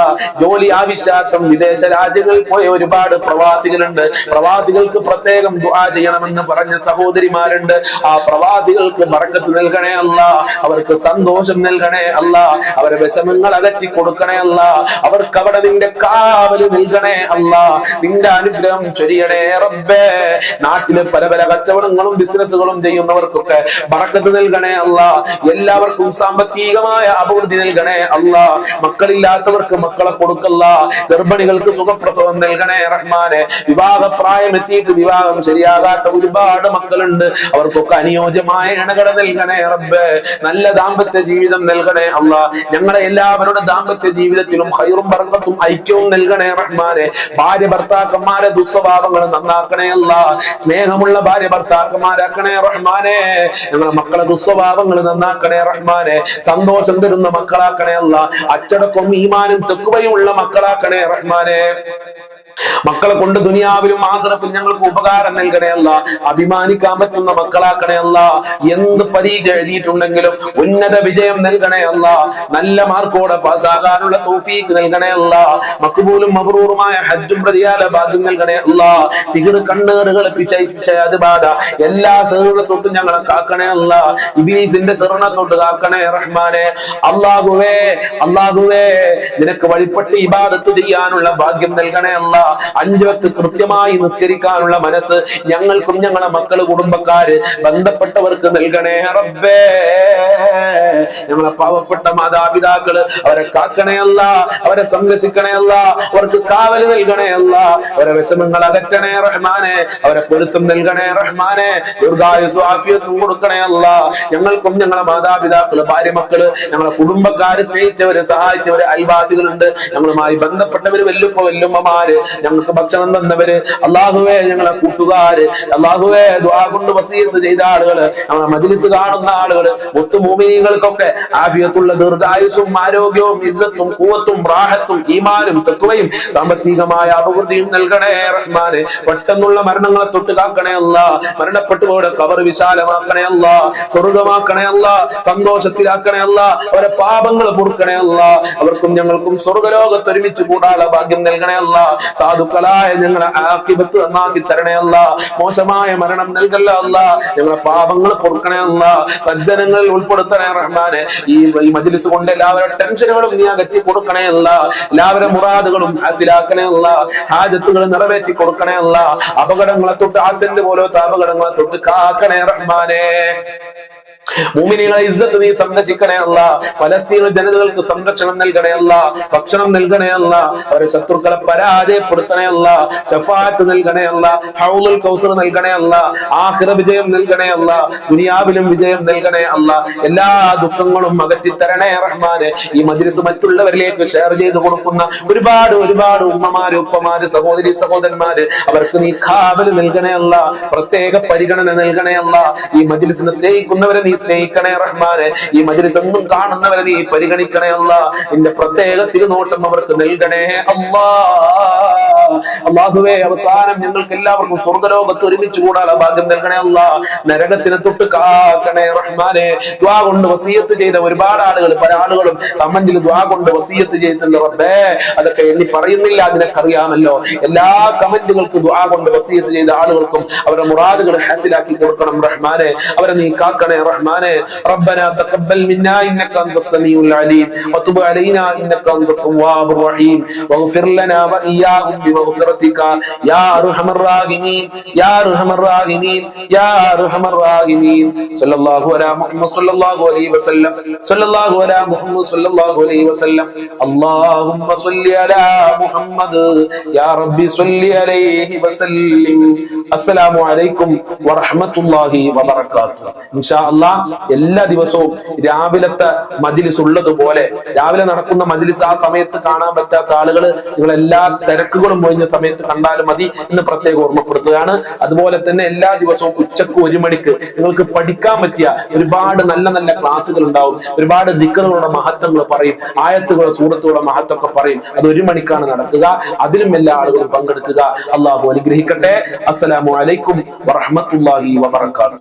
ജോലി ആവശ്യാർത്ഥം വിദേശ രാജ്യങ്ങളിൽ പോയ ഒരുപാട് പ്രവാസികളുണ്ട്. പ്രവാസികൾക്ക് പ്രത്യേകം ദുആ ചെയ്യണമെന്ന് പറഞ്ഞ സഹോദരിമാരുണ്ട്. ആ പ്രവാസികൾക്ക് ബർക്കത്ത് നൽകണേ അല്ല, അവർക്ക് സന്തോഷം നൽകണേ അല്ല, അവരെ വിഷമങ്ങൾ അകറ്റി കൊടുക്കണേ അല്ല, അവർക്ക് അവിടെ നിന്റെ കാവല് നൽകണേ അല്ല, നിന്റെ അനുഗ്രഹം ചൊരിയണേ റബ്ബേ. നാട്ടിലെ പല പല കച്ചവടങ്ങളും ബിസിനസ്സുകളും ചെയ്യുന്നവർക്കൊക്കെ ബർക്കത്ത് നൽകണേ അല്ല, എല്ലാവർക്കും സാമ്പത്തികമായ അഭിവൃദ്ധി നൽകണേ അല്ല, മക്കളില്ലാത്തവർക്ക് മക്കളെ കൊടുക്കല്ല, ഗർഭിണികൾക്ക് സുഖപ്രസവം നൽകണേ റഹ്മാനെ. വിവാഹപ്രായം എത്തിയിട്ട് വിവാഹം ശരിയാകാത്ത ഒരുപാട് മക്കളുണ്ട്, അവർക്കൊക്കെ അനുയോജ്യമായ ഇണകളെ നൽകണേ റബ്ബേ. നല്ല ദാമ്പത്യ ജീവിതം നൽകണേ അല്ല, ഞങ്ങളെ എല്ലാവരുടെ ദാമ്പത്യ ജീവിതത്തിലും ഖൈറും ബർക്കത്തും ഐക്യവും നൽകണേ റഹ്മാനെ. ഭാര്യ ഭർത്താക്കന്മാരെ ദുസ്വഭാവങ്ങൾ നന്നാക്കണേ അല്ല, സ്നേഹമുള്ള ഭാര്യ ഭർത്താക്കന്മാരാക്കണേ റഹ്മാനെ. ഞങ്ങളെ മക്കളെ ദുസ്വഭാവങ്ങൾ നന്നാക്കണേ റഹ്മാനെ, സന്തോഷം തരുന്ന മക്കളാക്കണേ അല്ല, അച്ചടക്കവും ഈമാനും തെക്കുവയും ഉള്ള മക്കളാക്കണേ റഹ്മാനെ. മക്കളെ കൊണ്ട് ദുനിയാവിലും ആഖിറത്തിൽ ഞങ്ങൾക്ക് ഉപകാരം നൽകണേ അല്ല, അഭിമാനിക്കാൻ പറ്റുന്ന മക്കളാക്കണേ അല്ല. എന്ത് പരീക്ഷ എഴുതിയിട്ടുണ്ടെങ്കിലും ഉന്നത വിജയം നൽകണേ അല്ല, നല്ല മാർക്കോടെ പാസ്സാകാനുള്ള തൗഫീഖ് നൽകണേ അല്ല, മഖ്ബൂലും മബ്റൂറുമായ ഹജ്ജും പ്രതിയാല ഭാഗ്യം നൽകണേ അല്ല. സിഹ്ർ, കണ്ണേറുകൾ, പിശാച്, എല്ലാ സിഹ്റിനെ തൊട്ട് ഞങ്ങളെ കാക്കണേ അല്ല, ഇബ്ലീസിന്റെ സിഹ്റിനെ തൊട്ട് കാക്കണേ റഹ്മാനെ. അല്ലാഹുവേ, അല്ലാഹുവേ, നിനക്ക് വഴിപ്പെട്ട് ഇബാദത്ത് ചെയ്യാനുള്ള ഭാഗ്യം നൽകണേ അല്ല. 5 വക്ത് കൃത്യമായി നിസ്കരിക്കാനുള്ള മനസ്സ് ഞങ്ങൾക്കും ഞങ്ങളെ മക്കള്, കുടുംബക്കാര്, ബന്ധപ്പെട്ടവർക്ക് നൽകണേ റബ്ബേ. ഞങ്ങളെ പാവപ്പെട്ട മാതാപിതാക്കള് അവരെ കാക്കണേ അല്ല, അവരെ സംരക്ഷിക്കണേ അല്ല, അവർക്ക് കാവല് നൽകണേ അല്ല, അവരെ വിഷമങ്ങൾ അകറ്റണേ റഹ്മാനെ, അവരെ പൊരുത്തം നൽകണേ റഹ്മാനെ, ദീർഘായുസ്സും ആഫിയത്തും കൊടുക്കണേ അല്ല. ഞങ്ങൾക്കും ഞങ്ങളെ മാതാപിതാക്കള്, ഭാര്യ മക്കള്, ഞങ്ങളെ കുടുംബക്കാര്, സ്നേഹിച്ചവര്, സഹായിച്ചവര്, അയൽവാസികളുണ്ട്, ഞങ്ങളുമായി ബന്ധപ്പെട്ടവര്, വല്ലുപ്പ വല്ലുമ്മമാര്, ഞങ്ങൾക്ക് ഭക്ഷണം തന്നവര്, അല്ലാഹുവേ, ഞങ്ങളെ കൂട്ടുകാര്, അല്ലാഹുവേ, ദുആ കൊണ്ട് വസിയത്ത് ചെയ്ത ആളുകള്, ഞങ്ങളെ മജ്ലിസ് കാണുന്ന ആളുകള്, മുത്തു മുഅ്മിനീങ്ങൾക്കൊക്കെ ആഫിയത്തുള്ള ദീർഘായുസ്സും ആരോഗ്യവും ഇസ്സത്തും ഖുവത്തും റാഹത്തും ഈമാനും തഖ്വയും സാമ്പത്തികമായ അഭിവൃദ്ധിയും നൽകണേ റഹ്മാനെ. പെട്ടെന്നുള്ള മരണങ്ങളെ തൊട്ട് കാക്കണേ അല്ല, മരണപ്പെട്ടുപോയ ഖബർ വിശാലമാക്കണേ അല്ല, സ്വർഗ്ഗമാക്കണേ അല്ല, സന്തോഷത്തിലാക്കണേ അല്ല, അവരെ പാപങ്ങൾ പൊറുക്കണേ അല്ല, അവർക്കും ഞങ്ങൾക്കും സ്വർഗ്ഗലോകത്ത് ഒരുമിച്ച് കൂടാനുള്ള ഭാഗ്യം നൽകണേ അല്ല. സാധുക്കളായ ഞങ്ങളെ ആഖിബത്ത് നന്നാക്കി തരണേ അല്ല, മോശമായ മരണം നൽകല്ല അല്ല, ഞങ്ങളെ പാപങ്ങൾ പൊറുക്കണേ അല്ല, സജ്ജനങ്ങളിൽ ഉൾപ്പെടുത്തണേ റഹ്മാനെ. ഈ മജ്ലിസ് കൊണ്ട് എല്ലാവരുടെ ടെൻഷനുകളും നീ അകറ്റി കൊടുക്കണേ അല്ല, എല്ലാവരുടെ മുറാദുകളും ഹാസിലാക്കണേ അല്ല, ഹാജത്തുകൾ നിറവേറ്റി കൊടുക്കണേ അല്ല, അപകടങ്ങളെ തൊട്ട്, ആക്സിഡന്റ് പോലത്തെ അപകടങ്ങളെ തൊട്ട് കാക്കണേ റഹ്മാനെ. മുഅ്മിനീങ്ങളെ ഇസ്സത്ത് നീ സംരക്ഷിക്കണേ അല്ല, ഫലസ്തീൻ ജനതകൾക്ക് സംരക്ഷണം നൽകണേ അല്ല, ഭക്ഷണം നൽകണേ അല്ല, അവരെ ശത്രുക്കളെ പരാജയപ്പെടുത്തണേ അല്ല, ശഫാഅത്ത് നൽകണേ അല്ല, ഹൗലുൽ കൗസർ നൽകണേ അല്ല, ആഖിറ വിജയം നൽകണേ അല്ല, ദുനിയാവിലും വിജയം നൽകണേ അല്ല. എല്ലാ ദുഃഖങ്ങളും അകറ്റി തരണേ റഹ്മാനെ. ഈ മജ്ലിസ് മറ്റുള്ളവരിലേക്ക് ഷെയർ ചെയ്ത് കൊടുക്കുന്ന ഒരുപാട് ഒരുപാട് ഉമ്മമാര്, ഉപ്പമാര്, സഹോദരി സഹോദരന്മാര്, അവർക്ക് നീ ഖാബല് നൽകണേ അല്ല, പ്രത്യേക പരിഗണന നൽകണേ അല്ല. ഈ മജ്ലിസിനെ സ്നേഹിക്കുന്നവരെ നീ സ്നേഹിക്കണേ റഹ്മാനെ. ഈ മജ്ലിസ് ഒന്നും കാണുന്നവരെ നീ പരിഗണിക്കണേ അല്ല, നിന്റെ പ്രത്യേക തിരുനോട്ടം അവർക്ക് നൽകണേ അല്ലാ. അല്ലാഹുവേ, അവസാനം ഞങ്ങൾക്ക് എല്ലാവർക്കും സ്വർഗ്ഗലോകത്ത് ഒരുമിച്ച് കൂടാനുള്ള ഭാഗ്യം നൽകണേ അല്ല, നരകത്തിനെ തൊട്ട് കാക്കണേ റഹ്മാനെ. ദുആ കൊണ്ട് വസിയത്ത് ചെയ്ത ഒരുപാട് ആളുകൾ, പല ആളുകളും കമന്റിൽ ദുആ കൊണ്ട് വസിയത്ത് ചെയ്തിട്ടുണ്ട് റബ്ബേ, അതൊക്കെ എണ്ണി പറയുന്നില്ല, നിനക്കറിയാമല്ലോ. എല്ലാ കമന്റുകൾക്കും ദുആ കൊണ്ട് വസിയത്ത് ചെയ്ത ആളുകൾക്കും അവരുടെ മുറാദുകൾ ഹാസിലാക്കി കൊടുക്കണം റഹ്മാനെ, അവരെ നീ കാക്കണേ റഹ്മാനെ. ربنا تقبل منا انك انت السميع العليم وتب علينا انك انت التواب الرحيم واغفر لنا واياهم بمغفرتك يا ارحم الراحمين يا ارحم الراحمين يا ارحم الراحمين. صلى الله على محمد صلى الله عليه وسلم صلى الله على محمد صلى الله عليه وسلم. اللهم صل على محمد يا ربي صل عليه وسلم. السلام عليكم ورحمة الله وبركاته. ഇൻഷാ അല്ലാഹ് എല്ലാ ദിവസവും രാവിലത്തെ മജ്ലിസ് ഉള്ളതുപോലെ രാവിലെ നടക്കുന്ന മജ്ലിസ് ആ സമയത്ത് കാണാൻ പറ്റാത്ത ആളുകൾ നിങ്ങൾ എല്ലാ തിരക്കുകളും ഒഴിഞ്ഞ സമയത്ത് കണ്ടാലും മതി എന്ന് പ്രത്യേകം ഓർമ്മപ്പെടുത്തുകയാണ്. അതുപോലെ തന്നെ എല്ലാ ദിവസവും ഉച്ചക്ക് 1 മണിക്ക് നിങ്ങൾക്ക് പഠിക്കാൻ പറ്റിയ ഒരുപാട് നല്ല നല്ല ക്ലാസ്സുകൾ ഉണ്ടാവും. ഒരുപാട് ദിക്റുകളുടെ മഹത്വങ്ങൾ പറയും, ആയത്തുകളുടെ സൂറത്തുകളുടെ മഹത്വമൊക്കെ പറയും. അത് 1 മണിക്കാണ് നടക്കുക. അതിലും എല്ലാ ആളുകളും പങ്കെടുക്കുക. അള്ളാഹു അനുഗ്രഹിക്കട്ടെ. അസ്സലാമു അലൈക്കും വറഹ്മത്തുള്ളാഹി വബറകാതുഹു.